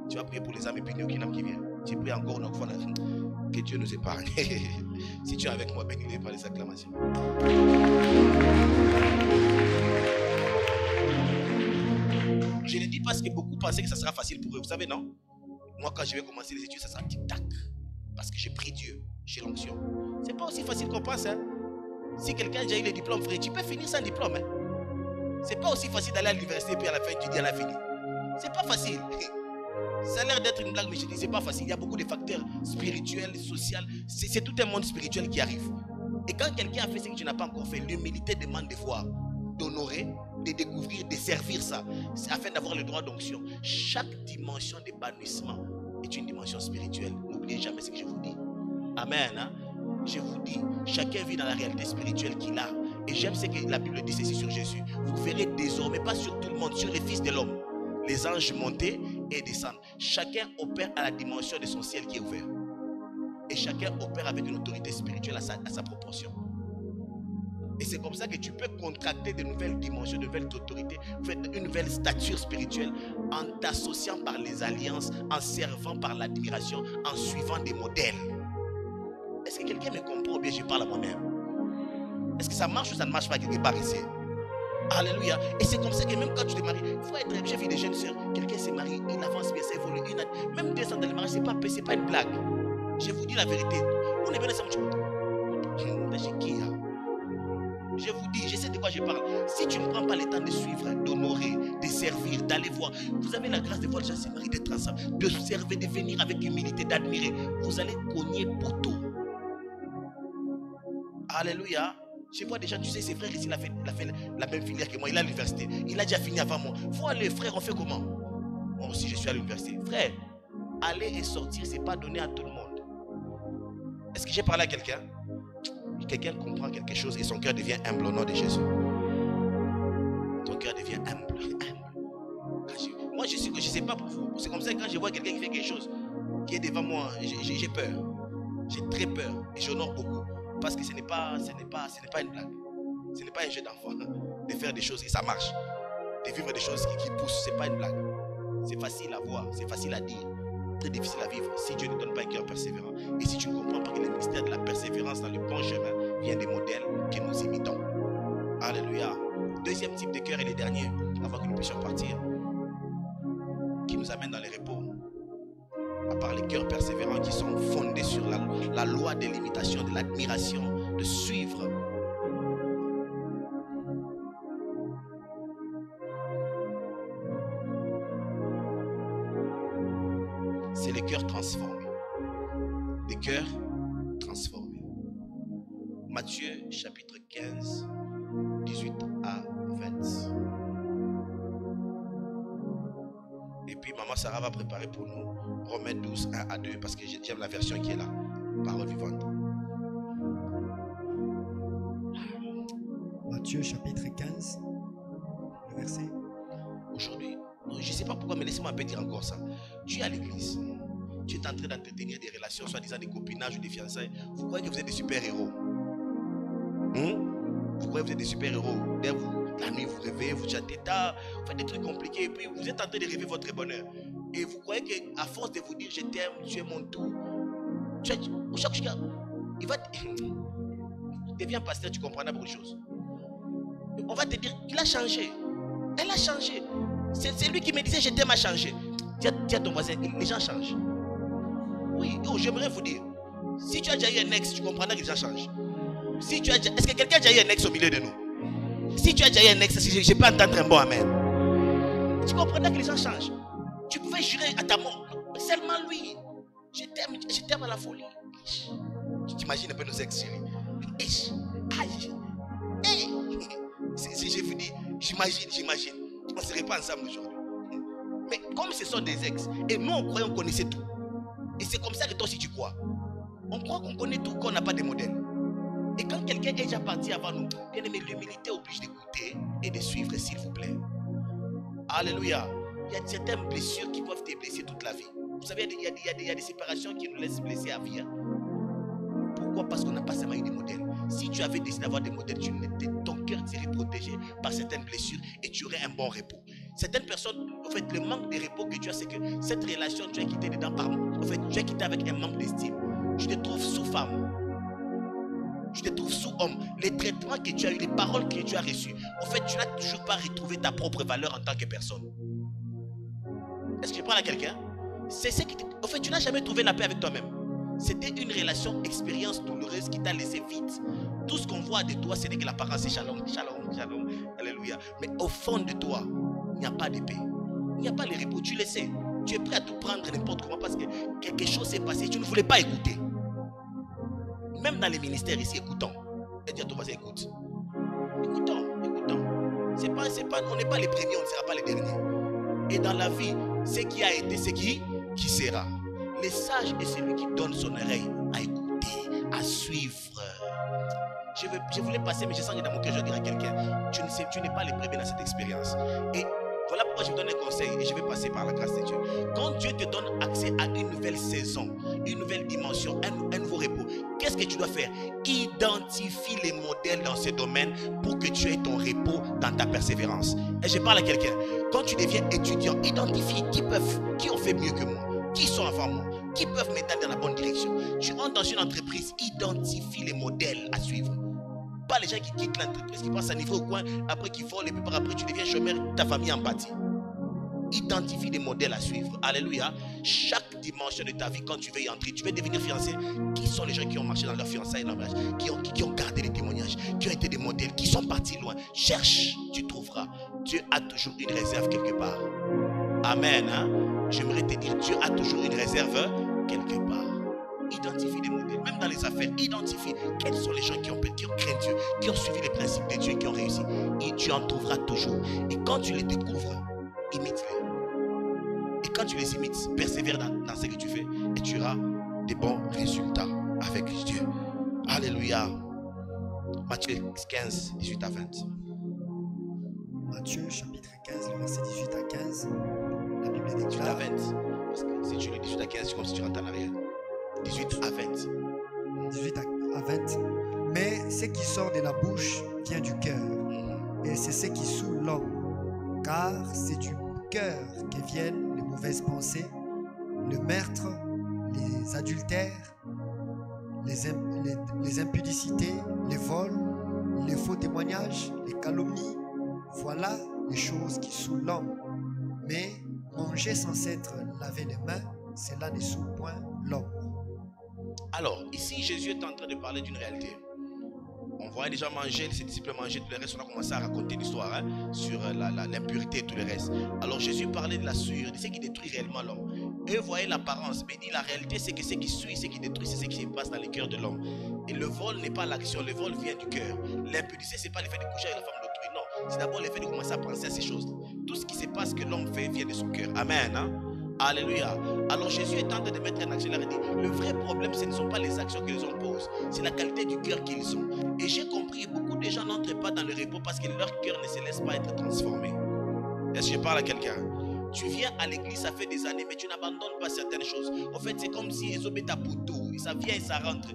Tu vas prier pour les âmes et puis il n'y a aucune âme qui vient. Tu pries encore une fois. Que Dieu nous épargne. Si tu es avec moi, bénis-les par les acclamations. Je ne dis pas parce que beaucoup pensaient que ça sera facile pour eux. Vous savez, non? Moi, quand je vais commencer les études, ça sera tic-tac. Parce que j'ai pris Dieu, j'ai l'onction. C'est pas aussi facile qu'on pense. Hein? Si quelqu'un a déjà eu le diplôme, frère, tu peux finir sans diplôme. Hein? C'est pas aussi facile d'aller à l'université et puis à la fin, tu dis à la fin. C'est pas facile. Ça a l'air d'être une blague, mais je dis c'est pas facile. Il y a beaucoup de facteurs spirituels, sociaux. C'est tout un monde spirituel qui arrive. Et quand quelqu'un a fait ce que tu n'as pas encore fait, l'humilité demande de voir, d'honorer, de découvrir, de servir ça, afin d'avoir le droit d'onction. Chaque dimension d'épanouissement est une dimension spirituelle. N'oubliez jamais ce que je vous dis. Amen. Hein? Je vous dis, chacun vit dans la réalité spirituelle qu'il a. Et j'aime ce que la Bible dit ceci sur Jésus. Vous verrez désormais, pas sur tout le monde, sur les fils de l'homme, les anges monter et descendre. Chacun opère à la dimension de son ciel qui est ouvert. Et chacun opère avec une autorité spirituelle à sa proportion. Et c'est comme ça que tu peux contracter de nouvelles dimensions, de nouvelles autorités, une nouvelle stature spirituelle en t'associant par les alliances, en servant par l'admiration, en suivant des modèles. Est-ce que quelqu'un me comprend ou bien je parle à moi-même? Est-ce que ça marche ou ça ne marche pas quelque part ici? Alléluia. Et c'est comme ça que même quand tu te maries, il faut être, j'ai vu des jeunes sœurs, quelqu'un se marie, il avance bien, ça évolue. Même 2 ans dans le mariage, c'est pas une blague. Je vous dis la vérité. On est bien ensemble. Je vous dis, je sais de quoi je parle. Si tu ne prends pas le temps de suivre, d'honorer, de servir, d'aller voir, vous avez la grâce de voir les gens se marier, d'être ensemble, de servir, de venir avec humilité, d'admirer. Vous allez cogner poteau. Alléluia. Je vois des gens, tu sais, c'est frère ici, il a fait la même filière que moi. Il est à l'université. Il a déjà fini avant moi. Vois les frères, on fait comment? Moi aussi, je suis à l'université. Frère, aller et sortir, c'est pas donné à tout le monde. Est-ce que j'ai parlé à quelqu'un? Quelqu'un comprend quelque chose et son cœur devient humble au nom de Jésus. Ton cœur devient humble. Moi, je ne sais pas pour vous. C'est comme ça que quand je vois quelqu'un qui fait quelque chose qui est devant moi, j'ai peur. J'ai très peur. Et j'honore beaucoup. Parce que ce n'est pas une blague. Ce n'est pas un jeu d'enfant de faire des choses et ça marche. De vivre des choses qui poussent, ce n'est pas une blague. C'est facile à voir, c'est facile à dire. Très difficile à vivre si Dieu ne donne pas un cœur persévérant. Et si tu ne comprends pas que le mystère de la persévérance dans le bon chemin vient des modèles que nous imitons. Alléluia. Deuxième type de cœur et le dernier, avant que nous puissions partir, qui nous amène dans les repos. À part les cœurs persévérants qui sont fondés sur la loi de l'imitation, de l'admiration, de suivre. C'est les cœurs transformés. Des cœurs transformés. Matthieu chapitre 15, 18 à 20. Et puis maman maman Sarah va préparer pour nous Romains 12, 1 à 2, parce que j'aime la version qui est là. Parole vivante. Matthieu chapitre 15, le verset. Aujourd'hui, je ne sais pas pourquoi, mais laissez-moi un peu dire encore ça. Tu es à l'église. Tu es en train d'entretenir des relations, soi-disant des copinages ou des fiançailles. Vous croyez que vous êtes des super-héros? Vous croyez que vous êtes des super-héros? La nuit, vous rêvez, vous chantez tard, vous faites des trucs compliqués, et puis vous êtes en train de rêver votre bonheur. Et vous croyez qu'à force de vous dire je t'aime, tu es mon tout, chaque fois, il va deviens pasteur, tu comprendras beaucoup de choses. On va te dire, il a changé. Elle a changé. C'est lui qui me disait je t'aime a changé. Dis à ton voisin, les gens changent. Oui, j'aimerais vous dire, si tu as déjà eu un ex, tu comprendras que les gens changent. Si tu as déjà, est-ce que quelqu'un a déjà eu un ex au milieu de nous? Si tu as déjà eu un ex, je peux entendre un bon amen. Tu comprendras que les gens changent. Tu pouvais jurer à ta mort, seulement lui. Je t'aime à la folie. Tu t'imagines un peu nos ex, chérie. Aïe. Je vous dis, j'imagine. On ne serait pas ensemble aujourd'hui. Mais comme ce sont des ex, et nous on croyait qu'on connaissait tout. Et c'est comme ça que toi aussi tu crois. On croit qu'on connaît tout, qu'on n'a pas de modèle. Et quand quelqu'un est déjà parti avant nous, bien aimé, l'humilité oblige d'écouter et de suivre, s'il vous plaît. Alléluia. Il y a certaines blessures qui peuvent te blesser toute la vie. Vous savez, il y a des séparations qui nous laissent blesser à vie. Pourquoi? Parce qu'on n'a pas seulement eu des modèles. Si tu avais décidé d'avoir des modèles, ton cœur serait protégé par certaines blessures et tu aurais un bon repos. Certaines personnes, en fait, le manque de repos que tu as, c'est que cette relation, tu as quitté dedans par... En fait, tu as quitté avec un manque d'estime. Tu te trouves sous femme. Tu te trouves sous homme. Les traitements que tu as eu, les paroles que tu as reçues, en fait, tu n'as toujours pas retrouvé ta propre valeur en tant que personne. Est-ce que je parle à quelqu'un? C'est ce qui... En fait, tu n'as jamais trouvé la paix avec toi-même. C'était une relation, expérience douloureuse qui t'a laissé vide. Tout ce qu'on voit de toi, ce n'est que l'apparence. C'est shalom, shalom, shalom. Alléluia. Mais au fond de toi, il n'y a pas de paix. Il n'y a pas le repos. Tu le sais. Tu es prêt à tout prendre n'importe comment parce que quelque chose s'est passé. Tu ne voulais pas écouter. Même dans les ministères ici, écoutons. Et dis à ton voisin, écoute. Écoutons. On n'est pas les premiers, on ne sera pas les derniers. Et dans la vie, ce qui a été, c'est qui sera. Le sage est celui qui donne son oreille à écouter, à suivre. Je voulais passer, mais je sens que dans mon cœur, je dirais à quelqu'un, tu n'es pas le premier dans cette expérience. Et voilà pourquoi je vous donne un conseil, et je vais passer par la grâce de Dieu. Quand Dieu te donne accès à une nouvelle saison, une nouvelle dimension, un nouveau repos, qu'est-ce que tu dois faire? Identifie les modèles dans ce domaine pour que tu aies ton repos dans ta persévérance. Et je parle à quelqu'un, quand tu deviens étudiant, identifie qui ont fait mieux que moi. Qui sont avant moi, qui peuvent m'aider dans la bonne direction. Tu entres dans une entreprise, identifie les modèles à suivre. Pas les gens qui quittent l'entreprise, qui passent à niveau au coin, après qui volent et puis par après tu deviens chômeur, ta famille en pâtit. Identifie des modèles à suivre. Alléluia. Chaque dimension de ta vie, quand tu veux y entrer, tu veux devenir fiancé. Qui sont les gens qui ont marché dans leur fiançailles, dans leur mariage, qui ont gardé les témoignages, qui ont été des modèles, qui sont partis loin. Cherche, tu trouveras. Dieu a toujours une réserve quelque part. Amen. J'aimerais te dire, Dieu a toujours une réserve quelque part. Identifie des modèles, même dans les affaires, identifie quels sont les gens qui ont craint Dieu, qui ont suivi les principes de Dieu et qui ont réussi. Et tu en trouveras toujours. Et quand tu les découvres, imite-les. Et quand tu les imites, persévère dans ce que tu fais et tu auras des bons résultats avec Dieu. Alléluia. Matthieu 15, 18 à 20. Matthieu chapitre 15, le verset 18 à 15. La Bible déclare 18 à 20. Parce que si tu lis 18 à 15, c'est comme si tu rentres en arrière. 18 à 20. 18 à 20. Mais ce qui sort de la bouche vient du cœur. Et c'est ce qui saoule l'homme. Car c'est du cœur que viennent les mauvaises pensées, le meurtre, les adultères, les impudicités, les vols, les faux témoignages, les calomnies. Voilà les choses qui saoulent l'homme. Mais manger sans s'être lavé les mains, cela ne saoule point l'homme. Alors, ici, Jésus est en train de parler d'une réalité. On voyait déjà manger, ses disciples manger, tout le reste. On a commencé à raconter l'histoire sur l'impureté et tout le reste. Alors, Jésus parlait de la souillure, de ce qui détruit réellement l'homme. Et vous voyez l'apparence, mais il dit la réalité, c'est que ce qui suit, ce qui détruit, c'est ce qui se passe dans le cœur de l'homme. Et le vol n'est pas l'action, le vol vient du cœur. L'impudicité, ce n'est pas le fait de coucher avec la femme d'autrui, non. C'est d'abord le fait de commencer à penser à ces choses. Tout ce qui se passe que l'homme fait vient de son cœur. Amen. Alléluia. Alors Jésus est en train de mettre un accent. Il a dit, le vrai problème, ce ne sont pas les actions qu'ils ont posées, c'est la qualité du cœur qu'ils ont. Et j'ai compris, beaucoup de gens n'entrent pas dans le repos parce que leur cœur ne se laisse pas être transformé. Est-ce que je parle à quelqu'un? Tu viens à l'église, ça fait des années, mais tu n'abandonnes pas certaines choses. En fait, c'est comme si ils ont mis ta poteau, ça vient et ça rentre.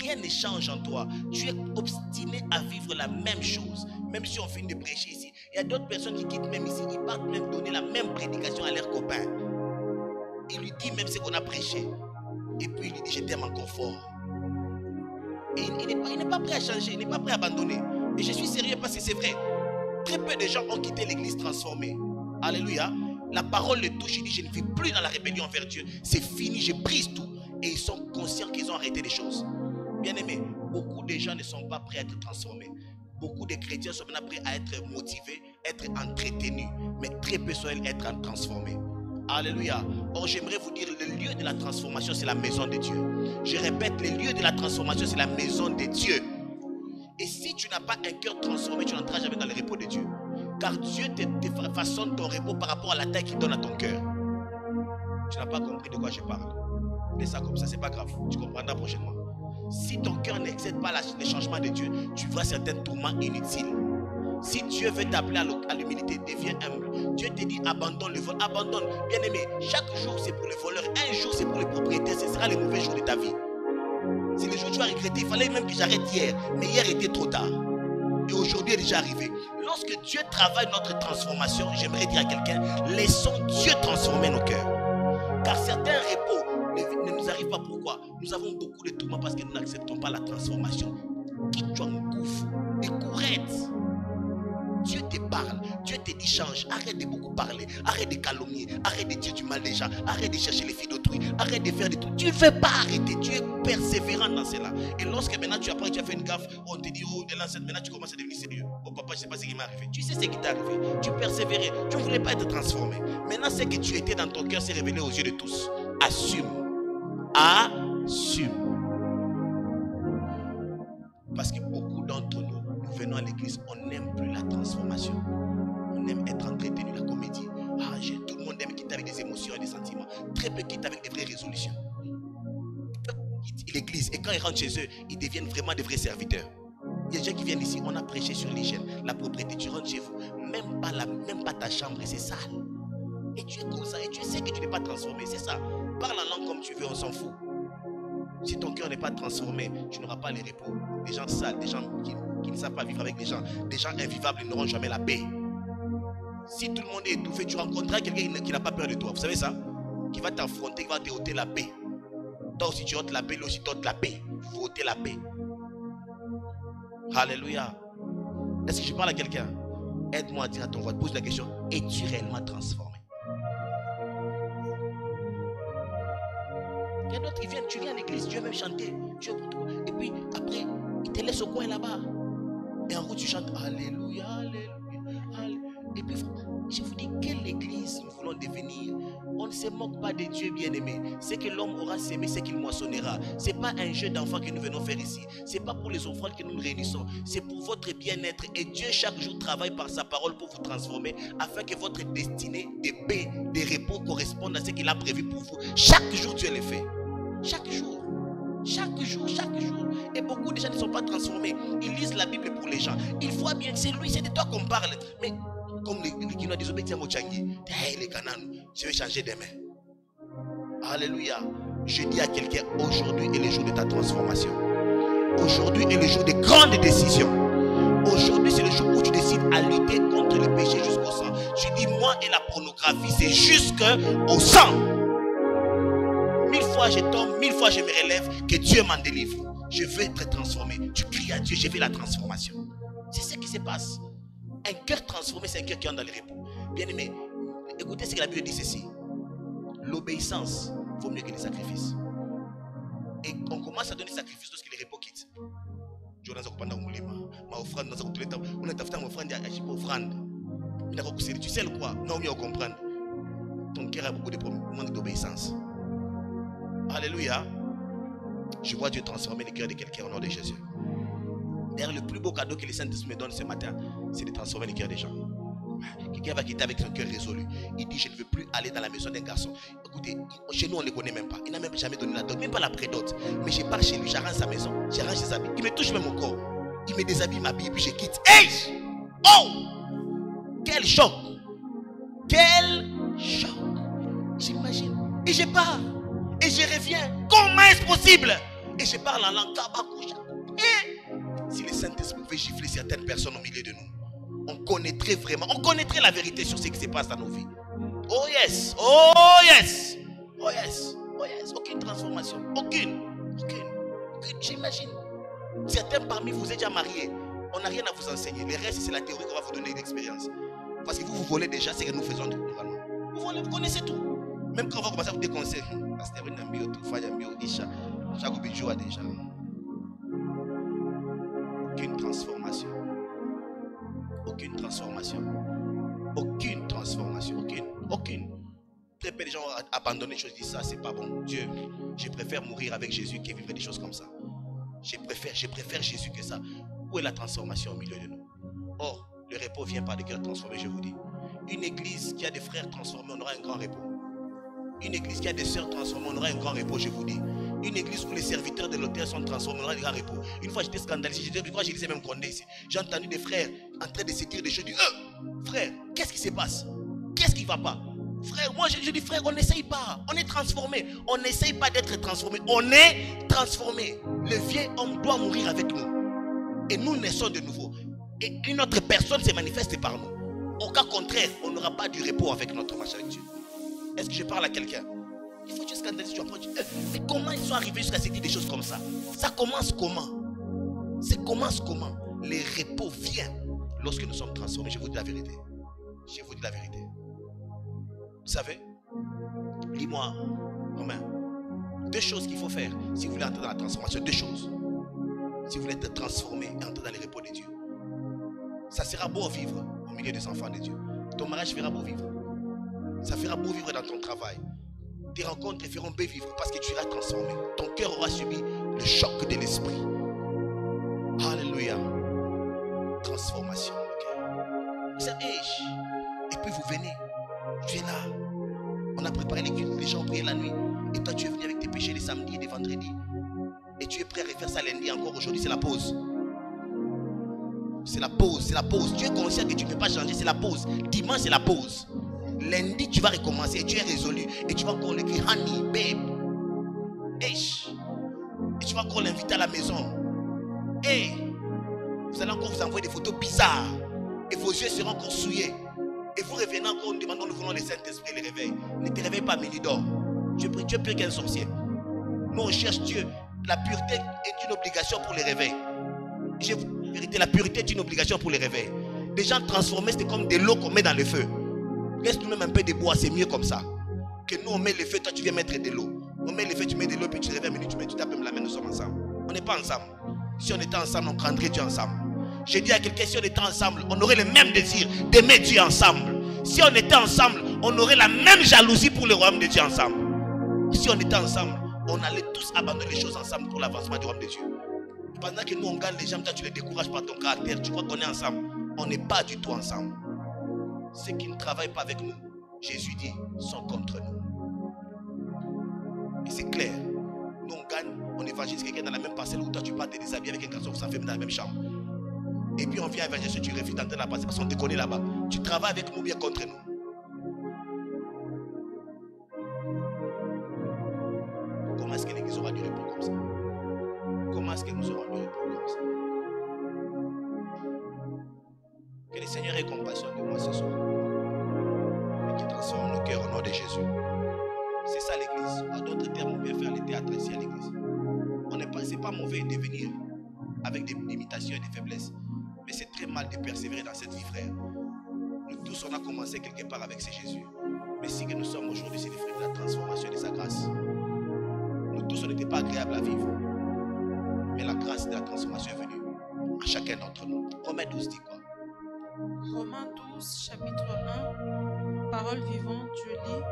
Rien ne change en toi. Tu es obstiné à vivre la même chose. Même si on finit de prêcher ici. Il y a d'autres personnes qui quittent même ici, ils partent même donner la même prédication à leurs copains. Il lui dit même ce qu'on a prêché. Et puis il lui dit, je t'aime encore fort. Et il n'est pas prêt à changer, il n'est pas prêt à abandonner. Et je suis sérieux parce que c'est vrai. Très peu de gens ont quitté l'église transformée. Alléluia. La parole le touche, il dit, je ne vis plus dans la rébellion envers Dieu. C'est fini, je brise tout. Et ils sont conscients qu'ils ont arrêté les choses. Bien aimé, beaucoup de gens ne sont pas prêts à être transformés. Beaucoup de chrétiens sont maintenant prêts à être motivés, être entretenus. Mais très peu sont être transformés. Alléluia. Or, j'aimerais vous dire, le lieu de la transformation, c'est la maison de Dieu. Je répète, le lieu de la transformation, c'est la maison de Dieu. Et si tu n'as pas un cœur transformé, tu n'entreras jamais dans le repos de Dieu. Car Dieu te façonne ton repos par rapport à la taille qu'il donne à ton cœur. Tu n'as pas compris de quoi je parle. Laisse ça comme ça, c'est pas grave. Tu comprendras prochainement. Si ton cœur n'excède pas les changements de Dieu, tu verras certains tourments inutiles. Si Dieu veut t'appeler à l'humilité, deviens humble. Dieu te dit abandonne le vol, abandonne. Bien aimé, chaque jour c'est pour les voleurs, un jour c'est pour les propriétaires, ce sera le mauvais jour de ta vie. C'est le jour où tu vas regretter. Il fallait même que j'arrête hier, mais hier était trop tard. Et aujourd'hui est déjà arrivé. Lorsque Dieu travaille notre transformation, j'aimerais dire à quelqu'un, laissons Dieu transformer nos cœurs. Car certains repos ne nous arrivent pas. Pourquoi? Nous avons beaucoup de tourments parce que nous n'acceptons pas la transformation. Quitte-toi un gouffre, des courettes. Dieu te parle, Dieu te dit change, arrête de beaucoup parler, arrête de calomnier, arrête de dire du mal des gens, arrête de chercher les filles d'autrui, arrête de faire des trucs. Tu ne veux pas arrêter, tu es persévérant dans cela. Et lorsque maintenant tu apprends que tu as fait une gaffe, on te dit, oh, maintenant tu commences à devenir sérieux. Oh papa, je ne sais pas ce qui m'est arrivé. Tu sais ce qui t'est arrivé, tu persévérais, tu ne voulais pas être transformé. Maintenant ce que tu étais dans ton cœur s'est révélé aux yeux de tous. Assume, assume. Parce que beaucoup d'entre nous, nous venons à l'église, on n'aime plus la transformation. On aime être entretenu, la comédie. Tout le monde aime quitter avec des émotions et des sentiments. Très peu quittent avec des vraies résolutions. Ils quittent l'église et quand ils rentrent chez eux, ils deviennent vraiment des vrais serviteurs. Il y a des gens qui viennent ici, on a prêché sur l'hygiène, la propriété. Tu rentres chez vous, même pas ta chambre, c'est sale. Et tu es comme ça, et tu sais que tu n'es pas transformé, c'est ça. Parle la langue comme tu veux, on s'en fout. Si ton cœur n'est pas transformé, tu n'auras pas les repos. Des gens sales, des gens qui ne savent pas vivre avec les gens, des gens invivables, ils n'auront jamais la paix. Si tout le monde est étouffé, tu rencontreras quelqu'un qui n'a pas peur de toi. Vous savez ça? Qui va t'affronter, qui va te ôter la paix. Toi aussi tu ôtes la paix, lui aussi t'ôtes la paix. Il faut ôter la paix. Alléluia. Est-ce que je parle à quelqu'un? Aide-moi à dire à ton voix, pose la question, es-tu réellement transformé? Il y a d'autres qui viennent, tu viens à l'église, tu veux même chanter, et puis après, ils te laissent au coin là-bas. Et en route, tu chantes Alléluia, Alléluia, Alléluia. Et puis, je vous dis, quelle église nous voulons devenir? On ne se moque pas de Dieu bien-aimé. C'est que l'homme aura sémé, c'est qu'il moissonnera. Ce n'est pas un jeu d'enfant que nous venons faire ici. Ce n'est pas pour les offrandes que nous nous réunissons. C'est pour votre bien-être. Et Dieu, chaque jour, travaille par sa parole pour vous transformer, afin que votre destinée de paix, de repos corresponde à ce qu'il a prévu pour vous. Chaque jour, Dieu le fait. Chaque jour. Chaque jour, chaque jour. Et beaucoup de gens ne sont pas transformés. Ils lisent la Bible pour les gens. Ils voient bien, c'est lui, c'est de toi qu'on parle. Mais comme les Guinois disent, hey, les Canaan, je vais changer demain. Alléluia. Je dis à quelqu'un, aujourd'hui est le jour de ta transformation. Aujourd'hui est le jour des grandes décisions. Aujourd'hui, c'est le jour où tu décides à lutter contre le péché jusqu'au sang. Tu dis, moi et la pornographie, c'est jusqu'au sang. 1000 fois je tombe, 1000 fois je me relève, que Dieu m'en délivre. Je veux être transformé. Tu cries à Dieu, je veux la transformation. C'est ce qui se passe. Un cœur transformé, c'est un cœur qui entre dans le repos. Bien aimé, écoutez ce que la Bible dit ceci. L'obéissance vaut mieux que les sacrifices. Et on commence à donner des sacrifices lorsque les repos quittent. Tu sais le quoi? Non, mieux comprendre. Ton cœur a beaucoup de manque d'obéissance. Alléluia. Je vois Dieu transformer le cœur de quelqu'un au nom de Jésus. D'ailleurs, le plus beau cadeau que le Saint-Esprit me donne ce matin, c'est de transformer le cœur des gens. Quelqu'un va quitter avec son cœur résolu. Il dit, je ne veux plus aller dans la maison d'un garçon. Écoutez, chez nous, on ne les connaît même pas. Il n'a même jamais donné la dot, même pas la prédote. Mais je pars chez lui, j'arrange sa maison, j'arrange ses habits. Il me touche même au corps. Il me déshabille, m'habille, puis je quitte. Hey! Oh! Quel choc! Quel choc! J'imagine. Et je pars. Et je reviens. Comment est-ce possible? Et je parle en langue kabakoucha. Et si le Saint-Esprit pouvait gifler certaines personnes au milieu de nous, on connaîtrait vraiment, on connaîtrait la vérité sur ce qui se passe dans nos vies. Oh yes, oh yes, oh yes, oh yes. Aucune transformation, aucune. J'imagine. Certains parmi vous êtes déjà mariés. On n'a rien à vous enseigner. Le reste, c'est la théorie qu'on va vous donner d'expérience. Parce que vous volez déjà ce que nous faisons normalement. Vous volez, vous connaissez tout. Même quand on va commencer à vous déconseiller. Pasteur, il y a mieux, tout fa, il y a mieux, Isha. Chaque bijou a déjà. Aucune transformation. Aucune transformation. Aucune transformation. Aucune. Très peu de gens ont abandonné les choses, disent ça, c'est pas bon. Dieu, je préfère mourir avec Jésus que vivre des choses comme ça. Je préfère Jésus que ça. Où est la transformation au milieu de nous? Or, le repos vient par des cœurs transformés, je vous dis. Une église qui a des frères transformés, on aura un grand repos. Une église qui a des sœurs transformées, on aura un grand repos, je vous dis. Une église où les serviteurs de l'autel sont transformés, on aura un grand repos. Une fois j'étais scandalisé, je disais même Condé ici. J'ai entendu des frères en train de se dire des choses. Je dis, frère, qu'est-ce qui se passe? Qu'est-ce qui ne va pas? Frère, moi je dis, frère, on n'essaye pas. On est transformé. On n'essaye pas d'être transformé. On est transformé. Le vieil homme doit mourir avec nous. Et nous naissons de nouveau. Et une autre personne se manifeste par nous. Au cas contraire, on n'aura pas du repos avec notre marche avec Dieu. Est-ce que je parle à quelqu'un? Il faut que tu scandalises, tu apprends. Mais comment ils sont arrivés jusqu'à se dire des choses comme ça? Ça commence comment? Ça commence comment? Le repos vient lorsque nous sommes transformés. Je vous dis la vérité. Je vous dis la vérité. Vous savez, lis-moi, Romain. Deux choses qu'il faut faire si vous voulez entrer dans la transformation. Deux choses. Si vous voulez être transformé et entrer dans le repos de Dieu. Ça sera beau vivre au milieu des enfants de Dieu. Ton mariage fera beau vivre. Ça fera beau vivre dans ton travail. Tes rencontres feront beau vivre parce que tu seras transformé. Ton cœur aura subi le choc de l'esprit. Alléluia. Transformation. Okay. Et puis vous venez. Tu es là. On a préparé l'église. Les gens ont prié la nuit. Et toi tu es venu avec tes péchés les samedis et les vendredis. Et tu es prêt à refaire ça lundi encore. Aujourd'hui c'est la pause. C'est la pause, c'est la pause. Tu es conscient que tu ne peux pas changer, c'est la pause. Dimanche c'est la pause. Lundi, tu vas recommencer et tu es résolu. Et tu vas encore l'écrire honey, babe. Et tu vas encore l'inviter à la maison. Et vous allez encore vous envoyer des photos bizarres. Et vos yeux seront encore souillés. Et vous revenez encore en demandant, nous voulons le Saint-Esprit les réveille. Ne te réveille pas, minuit d'or. Tu es pire qu'un sorcier. Nous on cherche Dieu. La pureté est une obligation pour les réveils. Je vous dis la vérité, la pureté est une obligation pour les réveils. Des gens transformés, c'est comme de l'eau qu'on met dans le feu. Laisse-nous même un peu de bois, c'est mieux comme ça. Que nous on met le feu, toi tu viens mettre de l'eau. On met le feu, tu mets de l'eau, puis tu te réveilles, mais tu tapes même la main, nous sommes ensemble. On n'est pas ensemble. Si on était ensemble, on prendrait Dieu ensemble. J'ai dit à quelqu'un, si on était ensemble, on aurait le même désir d'aimer Dieu ensemble. Si on était ensemble, on aurait la même jalousie pour le royaume de Dieu ensemble. Si on était ensemble, on allait tous abandonner les choses ensemble pour l'avancement du royaume de Dieu. Pendant que nous on gagne les gens, toi tu les décourages par ton caractère. Tu crois qu'on est ensemble. On n'est pas du tout ensemble. Ceux qui ne travaillent pas avec nous, Jésus dit, sont contre nous. Et c'est clair. Nous on gagne, on évangélise quelqu'un dans la même parcelle où toi tu pars te déshabiller avec un garçon, vous s'enfermez dans la même chambre. Et puis on vient évangéliser, tu refuses d'entrer dans la parcelle parce qu'on te connaît là-bas. Tu travailles avec nous bien contre nous. Comment est-ce que l'église aura du repos comme ça? Comment est-ce que nous aurons du repos comme ça? Que le Seigneur ait compassion de moi ce soir. Et qu'il transforme nos cœurs au nom de Jésus. C'est ça l'église. En d'autres termes, on vient faire le théâtre ici à l'église. C'est pas mauvais de venir avec des limitations et des faiblesses. Mais c'est très mal de persévérer dans cette vie, frère. Nous tous, on a commencé quelque part avec ce Jésus. Mais si que nous sommes aujourd'hui, c'est le fruit de la transformation et de sa grâce. Nous tous, on n'était pas agréables à vivre. Mais la grâce de la transformation est venue à chacun d'entre nous. Romains 12 dit quoi? Romains 12, chapitre 1, parole vivante, je lis.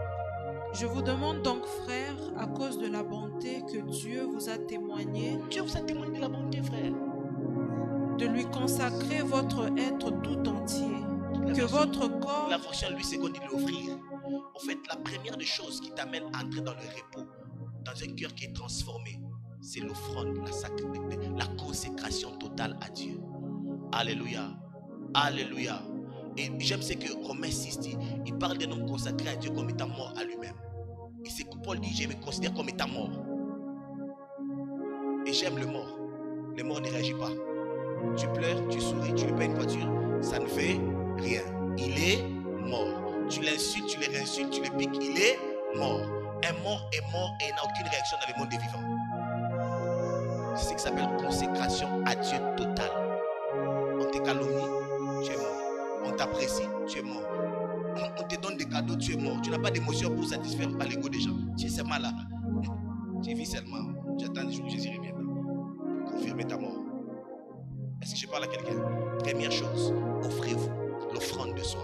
Je vous demande donc, frères, à cause de la bonté que Dieu vous a témoigné. Dieu vous a témoigné de la bonté, frère. De lui consacrer votre être tout entier. que votre corps, la version Louis II dit l'offrir. En fait, la première des choses qui t'amène à entrer dans le repos, dans un cœur qui est transformé, c'est l'offrande, la consécration totale à Dieu. Alléluia. Alléluia. Et j'aime ce que Romains 6 dit. Il parle d'un homme consacré à Dieu comme étant mort à lui-même. Et c'est que Paul dit, je me considère comme étant mort. Et j'aime le mort. Le mort ne réagit pas. Tu pleures, tu souris, tu lui payes une voiture, ça ne fait rien. Il est mort. Tu l'insultes, tu le réinsultes, tu le piques, il est mort. Un mort est mort et il n'a aucune réaction dans le monde des vivants. C'est ce qui s'appelle consécration à Dieu totale. On te calomnie, tu es mort. On t'apprécie, tu es mort. On te donne des cadeaux, tu es mort. Tu n'as pas d'émotion pour satisfaire l'ego des gens. Tu es seulement là. Tu vis seulement. Tu attends le jour où Jésus reviendra pour confirmer ta mort. Est-ce que je parle à quelqu'un? Première chose, offrez-vous l'offrande de soi.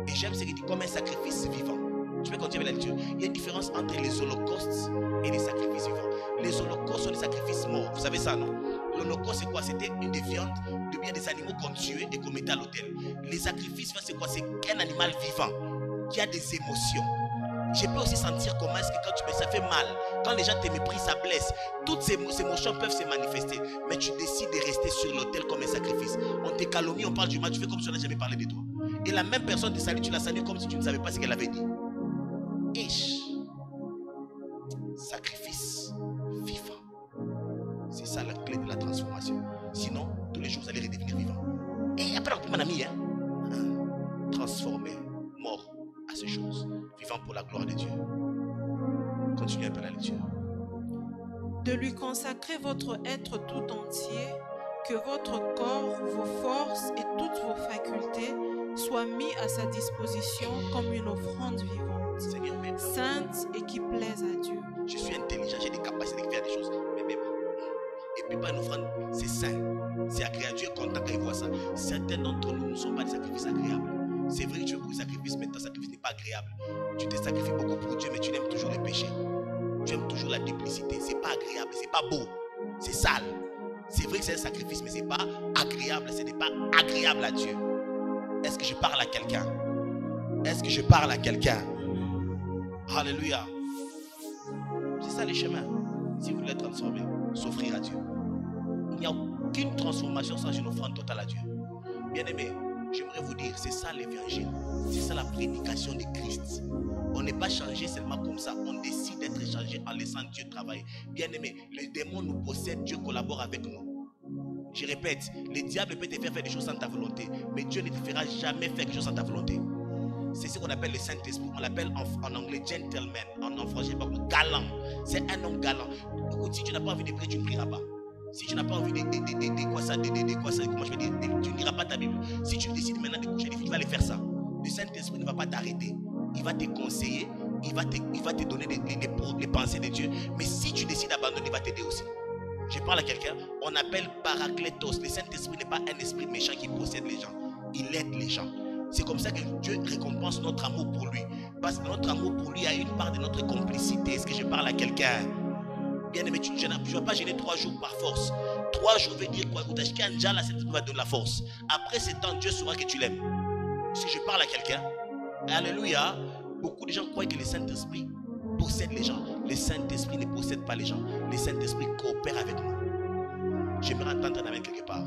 Et j'aime ce qu'il dit comme un sacrifice vivant. Je vais continuer avec la lecture. Il y a une différence entre les holocaustes et les sacrifices vivants. Les holocaustes sont des sacrifices morts. Vous savez ça, non? L'holocauste, c'est quoi? C'était une des viandes, de bien des animaux qu'on tuait et qu'on mettait à l'autel. Les sacrifices, c'est quoi? C'est qu'un animal vivant qui a des émotions. Je peux aussi sentir comment est-ce que quand tu me ça fait mal, quand les gens te méprisent, ça blesse. Toutes ces émotions peuvent se manifester, mais tu décides de rester sur l'autel comme un sacrifice. On te calomnie, on parle du mal, tu fais comme si on n'a jamais parlé de toi. Et la même personne te salue, tu la salues comme si tu ne savais pas ce qu'elle avait dit. Sacrifice vivant. C'est ça la clé de la transformation. Sinon, tous les jours, vous allez redevenir vivant. Et après, mon ami, transformé, mort à ces choses, vivant pour la gloire de Dieu. Continuez un peu la lecture. De lui consacrer votre être tout entier, que votre corps, vos forces et toutes vos facultés soient mis à sa disposition comme une offrande vivante, Seigneur, même, sainte et qui plaise à Dieu. je suis intelligent, j'ai des capacités de faire des choses, mais même. Et puis pas une offrande, c'est saint, c'est agréable. Dieu est content quand il voit ça. Certains d'entre nous ne sont pas des sacrifices agréables. C'est vrai que tu veux beaucoup de sacrifices, mais ton sacrifice n'est pas agréable. Tu te sacrifies beaucoup pour Dieu, mais tu aimes toujours le péché. Tu aimes toujours la duplicité. C'est pas agréable, c'est pas beau, c'est sale. C'est vrai que c'est un sacrifice, mais c'est pas agréable. Ce n'est pas agréable à Dieu. Est-ce que je parle à quelqu'un? Est-ce que je parle à quelqu'un? Alléluia. C'est ça le chemin. Si vous voulez être transformé, s'offrir à Dieu. Il n'y a aucune transformation sans une offrande totale à Dieu. Bien-aimés, j'aimerais vous dire, c'est ça l'évangile. C'est ça la prédication de Christ. On n'est pas changé seulement comme ça. On décide d'être changé en laissant Dieu travailler. Bien-aimés, les démons nous possèdent, Dieu collabore avec nous. Je répète, le diable peut te faire des choses sans ta volonté, mais Dieu ne te fera jamais faire quelque chose sans ta volonté. C'est ce qu'on appelle le Saint-Esprit. On l'appelle en anglais gentleman, en français galant. C'est un homme galant. Écoute, si tu n'as pas envie de prier, tu ne prieras pas. Si tu n'as pas envie de quoi ça, comment je vais dire, tu ne liras pas ta Bible. Si tu décides maintenant de coucher les filles, tu vas aller faire ça. Le Saint-Esprit ne va pas t'arrêter. Il va te conseiller, il va te donner les pensées de Dieu. Mais si tu décides d'abandonner, il va t'aider aussi. Je parle à quelqu'un, on appelle Paraclétos. Le Saint-Esprit n'est pas un esprit méchant qui possède les gens. Il aide les gens. C'est comme ça que Dieu récompense notre amour pour lui. Parce que notre amour pour lui a une part de notre complicité. Est-ce que je parle à quelqu'un? Bien aimé, tu ne vas pas gêner 3 jours par force. 3 jours veut dire quoi? Ça va donner la force. Après ce temps, Dieu saura que tu l'aimes. Est-ce que je parle à quelqu'un? Alléluia. Beaucoup de gens croient que le Saint-Esprit possède les gens. Le Saint-Esprit ne possède pas les gens. Le Saint-Esprit coopère avec nous. J'aimerais entendre avec quelque part.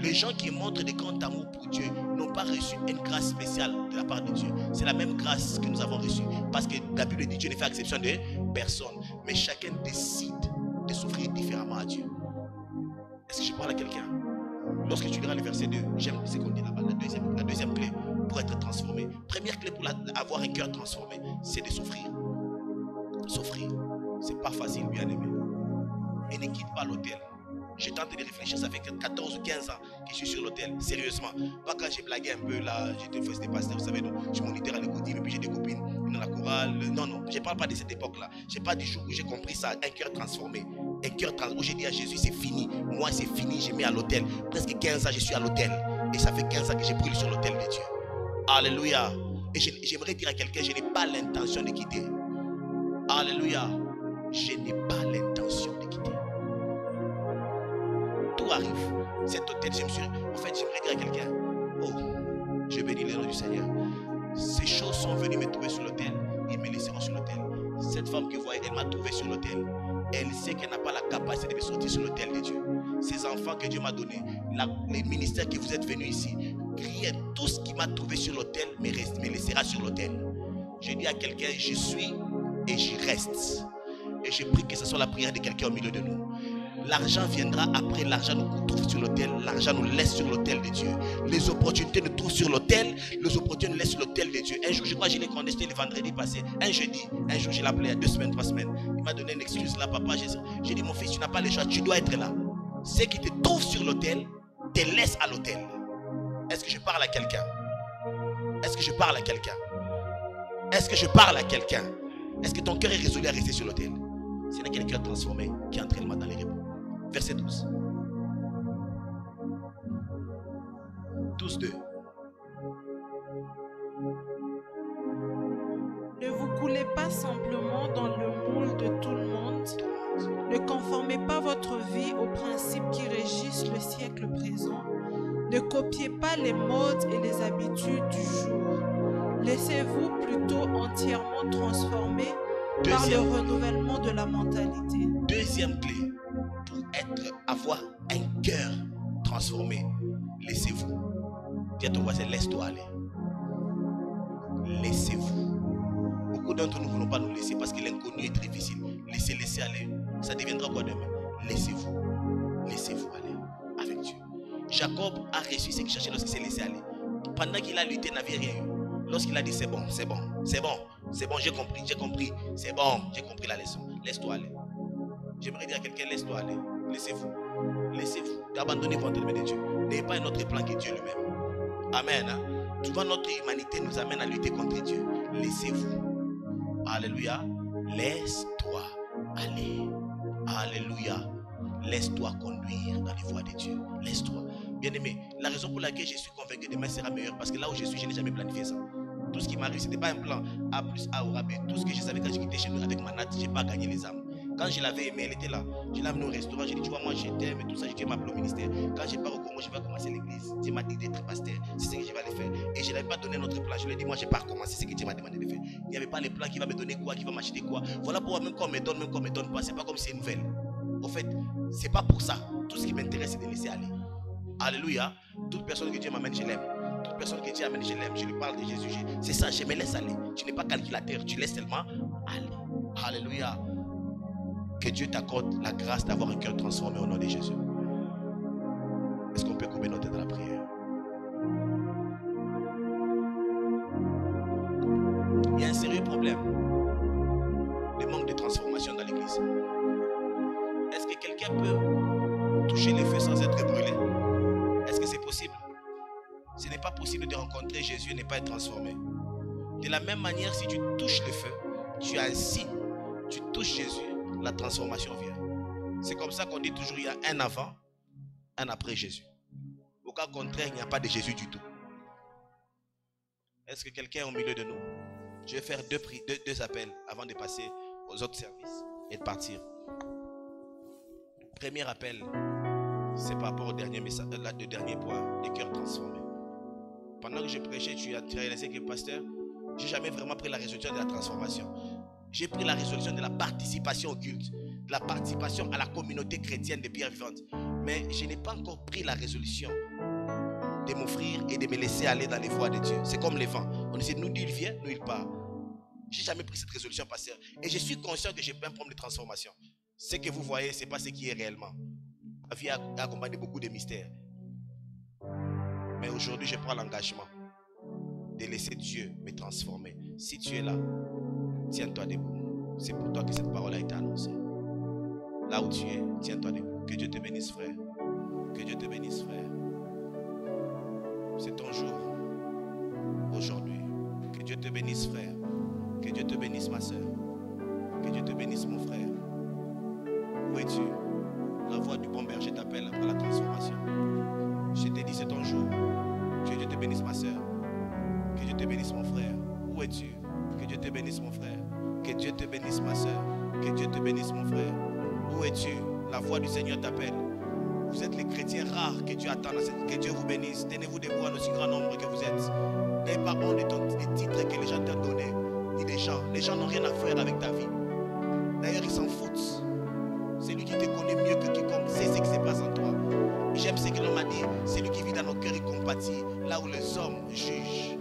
Les gens qui montrent de grand amour pour Dieu n'ont pas reçu une grâce spéciale de la part de Dieu. C'est la même grâce que nous avons reçue. Parce que la Bible dit Dieu ne fait exception de personne. Mais chacun décide de s'offrir différemment à Dieu. Est-ce que je parle à quelqu'un? Lorsque tu liras le verset 2, j'aime ce qu'on dit là-bas. La deuxième clé pour être transformé. Première clé pour avoir un cœur transformé, c'est de s'offrir. S'offrir. C'est pas facile, bien aimé. Et ne quitte pas l'autel. J'ai tenté de réfléchir, ça fait 14 ou 15 ans que je suis sur l'autel, sérieusement. Pas quand j'ai blagué un peu là, j'étais fils de pasteur, vous savez, donc, je suis moniteur à l'écoute, et puis j'ai des copines dans la chorale. Non, je ne parle pas de cette époque-là. Je parle du jour où j'ai compris ça, un cœur transformé. Un cœur transformé, où j'ai dit à Jésus, c'est fini. Moi, c'est fini, j'ai mis à l'autel. Presque 15 ans, je suis à l'autel. Et ça fait 15 ans que j'ai brûlé sur l'autel de Dieu. Alléluia. Et j'aimerais dire à quelqu'un, je n'ai pas l'intention de quitter. Alléluia. Je n'ai pas l'intention de quitter. Tout arrive. Cet hôtel, en fait, j'aimerais dire à quelqu'un, oh, je bénis Seigneur. Ces choses sont venues me trouver sur l'autel et me laisseront sur l'autel. Cette femme que vous voyez, elle m'a trouvé sur l'autel. Elle sait qu'elle n'a pas la capacité de me sortir sur l'autel de Dieu. Ces enfants que Dieu m'a donnés, les ministères que vous êtes venus ici, rien, tout ce qui m'a trouvé sur l'autel me laissera sur l'autel. Je dis à quelqu'un, je suis et j'y reste. Et je prie que ce soit la prière de quelqu'un au milieu de nous. L'argent viendra après, l'argent nous trouve sur l'autel, l'argent nous laisse sur l'autel de Dieu. Les opportunités nous trouvent sur l'autel, les opportunités nous laissent sur l'autel de Dieu. Un jour, je crois que je l'ai contesté le vendredi passé, un jeudi, un jour je l'ai appelé il y a 2 semaines, 3 semaines. Il m'a donné une excuse là, papa. J'ai dit, mon fils, tu n'as pas le choix, tu dois être là. Ce qui te trouve sur l'autel, te laisse à l'autel. Est-ce que je parle à quelqu'un? Est-ce que je parle à quelqu'un? Est-ce que je parle à quelqu'un? Est-ce que ton cœur est résolu à rester sur l'autel? Ce n'est qu'un cœur transformé qui entre dans les repos. Verset 12. 12:2. Ne vous coulez pas simplement dans le moule de tout le monde. Ne conformez pas votre vie aux principes qui régissent le siècle présent. Ne copiez pas les modes et les habitudes du jour. Laissez-vous plutôt entièrement transformer par le renouvellement de la mentalité. Deuxième clé pour avoir un cœur transformé. Laissez-vous. Dis à ton voisin, laisse-toi aller. Laissez-vous. Beaucoup d'entre nous ne voulons pas nous laisser parce que l'inconnu est très difficile. Laissez aller. Ça deviendra quoi demain? Laissez-vous. Laissez-vous aller avec Dieu. Jacob a reçu ce qu'il cherchait lorsqu'il s'est laissé aller. Pendant qu'il a lutté, il n'avait rien eu. Lorsqu'il a dit c'est bon, c'est bon, c'est bon, c'est bon, j'ai compris, c'est bon, j'ai compris la leçon. Laisse-toi aller. J'aimerais dire à quelqu'un, laisse-toi aller. Laissez-vous. Laissez-vous. D'abandonner votre main de Dieu. N'ayez pas un autre plan que Dieu lui-même. Amen. Souvent notre humanité nous amène à lutter contre Dieu. Laissez-vous. Alléluia. Laisse-toi aller. Alléluia. Laisse-toi conduire dans les voies de Dieu. Laisse-toi. Bien-aimé, la raison pour laquelle je suis convaincu que demain sera meilleur, parce que là où je suis, je n'ai jamais planifié ça. Tout ce qui m'arrive, ce n'était pas un plan A plus A aura B. Tout ce que je savais quand j'ai quitté chez nous avec ma natte, je n'ai pas gagné les âmes. Quand je l'avais aimée, elle était là. Je l'ai amenée au restaurant, j'ai dit, tu vois, moi je t'aime et tout ça, je t'ai appelé au ministère. Quand je pars au Congo, je vais commencer l'église. Dieu m'a dit d'être pasteur, c'est ce que je vais aller faire. Et je n'avais pas donné notre plan. Je lui ai dit, moi je ne vais pas recommencer ce que Dieu m'a demandé de faire. Il n'y avait pas les plans qui va me donner quoi, qui va m'acheter quoi. Voilà pourquoi même quand on me donne, même quand on me donne pas, c'est pas comme si c'est une nouvelle. Au fait, c'est pas pour ça. Tout ce qui m'intéresse, c'est de laisser aller. Alléluia. Toute personne que Dieu m'amène, je l'aime. Toute personne que Dieu amène, je l'aime. Je lui parle de Jésus. C'est ça, je me laisse aller. Tu n'es pas calculateur, tu laisses tellement aller. Alléluia. Que Dieu t'accorde la grâce d'avoir un cœur transformé au nom de Jésus. Est-ce qu'on peut couper notre tête dans la prière? Il y a un sérieux problème de manque de transformation dans l'église. Est-ce que quelqu'un peut toucher les feux sans être brûlé? Est-ce que c'est possible? Ce n'est pas possible de rencontrer Jésus et ne pas être transformé. De la même manière, si tu touches le feu, tu as un signe. Tu touches Jésus, la transformation vient. C'est comme ça qu'on dit toujours il y a un avant, un après Jésus. Au cas contraire, il n'y a pas de Jésus du tout. Est-ce que quelqu'un est au milieu de nous? Je vais faire deux appels avant de passer aux autres services et de partir. Premier appel, c'est par rapport au dernier message, le dernier point, des cœurs transformés. Pendant que je prêchais, tu as réalisé que pasteur, je n'ai jamais vraiment pris la résolution de la transformation. J'ai pris la résolution de la participation au culte, de la participation à la communauté chrétienne des pierres vivantes. Mais je n'ai pas encore pris la résolution de m'offrir et de me laisser aller dans les voies de Dieu. C'est comme les vents. On dit, nous il vient, nous il part. Je n'ai jamais pris cette résolution, pasteur. Et je suis conscient que j'ai un problème de transformation. Ce que vous voyez, ce n'est pas ce qui est réellement. La vie a accompagné beaucoup de mystères. Mais aujourd'hui, je prends l'engagement de laisser Dieu me transformer. Si tu es là, tiens-toi debout. C'est pour toi que cette parole a été annoncée. Là où tu es, tiens-toi debout. Que Dieu te bénisse, frère. Que Dieu te bénisse, frère. C'est ton jour. Aujourd'hui. Que Dieu te bénisse, frère. Que Dieu te bénisse, ma soeur. Que Dieu te bénisse, mon frère. Où es-tu? La voix du bon berger t'appelle à la transformation. Je t'ai dit, c'est ton jour. Que Dieu te bénisse, ma soeur. Que Dieu te bénisse, mon frère. Où es-tu? Que Dieu te bénisse, mon frère. Que Dieu te bénisse, ma soeur. Que Dieu te bénisse, mon frère. Où es-tu? La voix du Seigneur t'appelle. Vous êtes les chrétiens rares que Dieu attend. Que Dieu vous bénisse. Tenez-vous debout en aussi grand nombre que vous êtes. N'ayez pas honte des titres que les gens t'ont donnés. Ni des gens. Les gens n'ont rien à faire avec ta vie. D'ailleurs, ils s'en foutent. C'est lui qui te connaît mieux que quiconque sait ce qui se passe en toi. J'aime ce que l'on m'a dit. C'est lui qui vit dans nos cœurs et compatit. Là où les hommes jugent.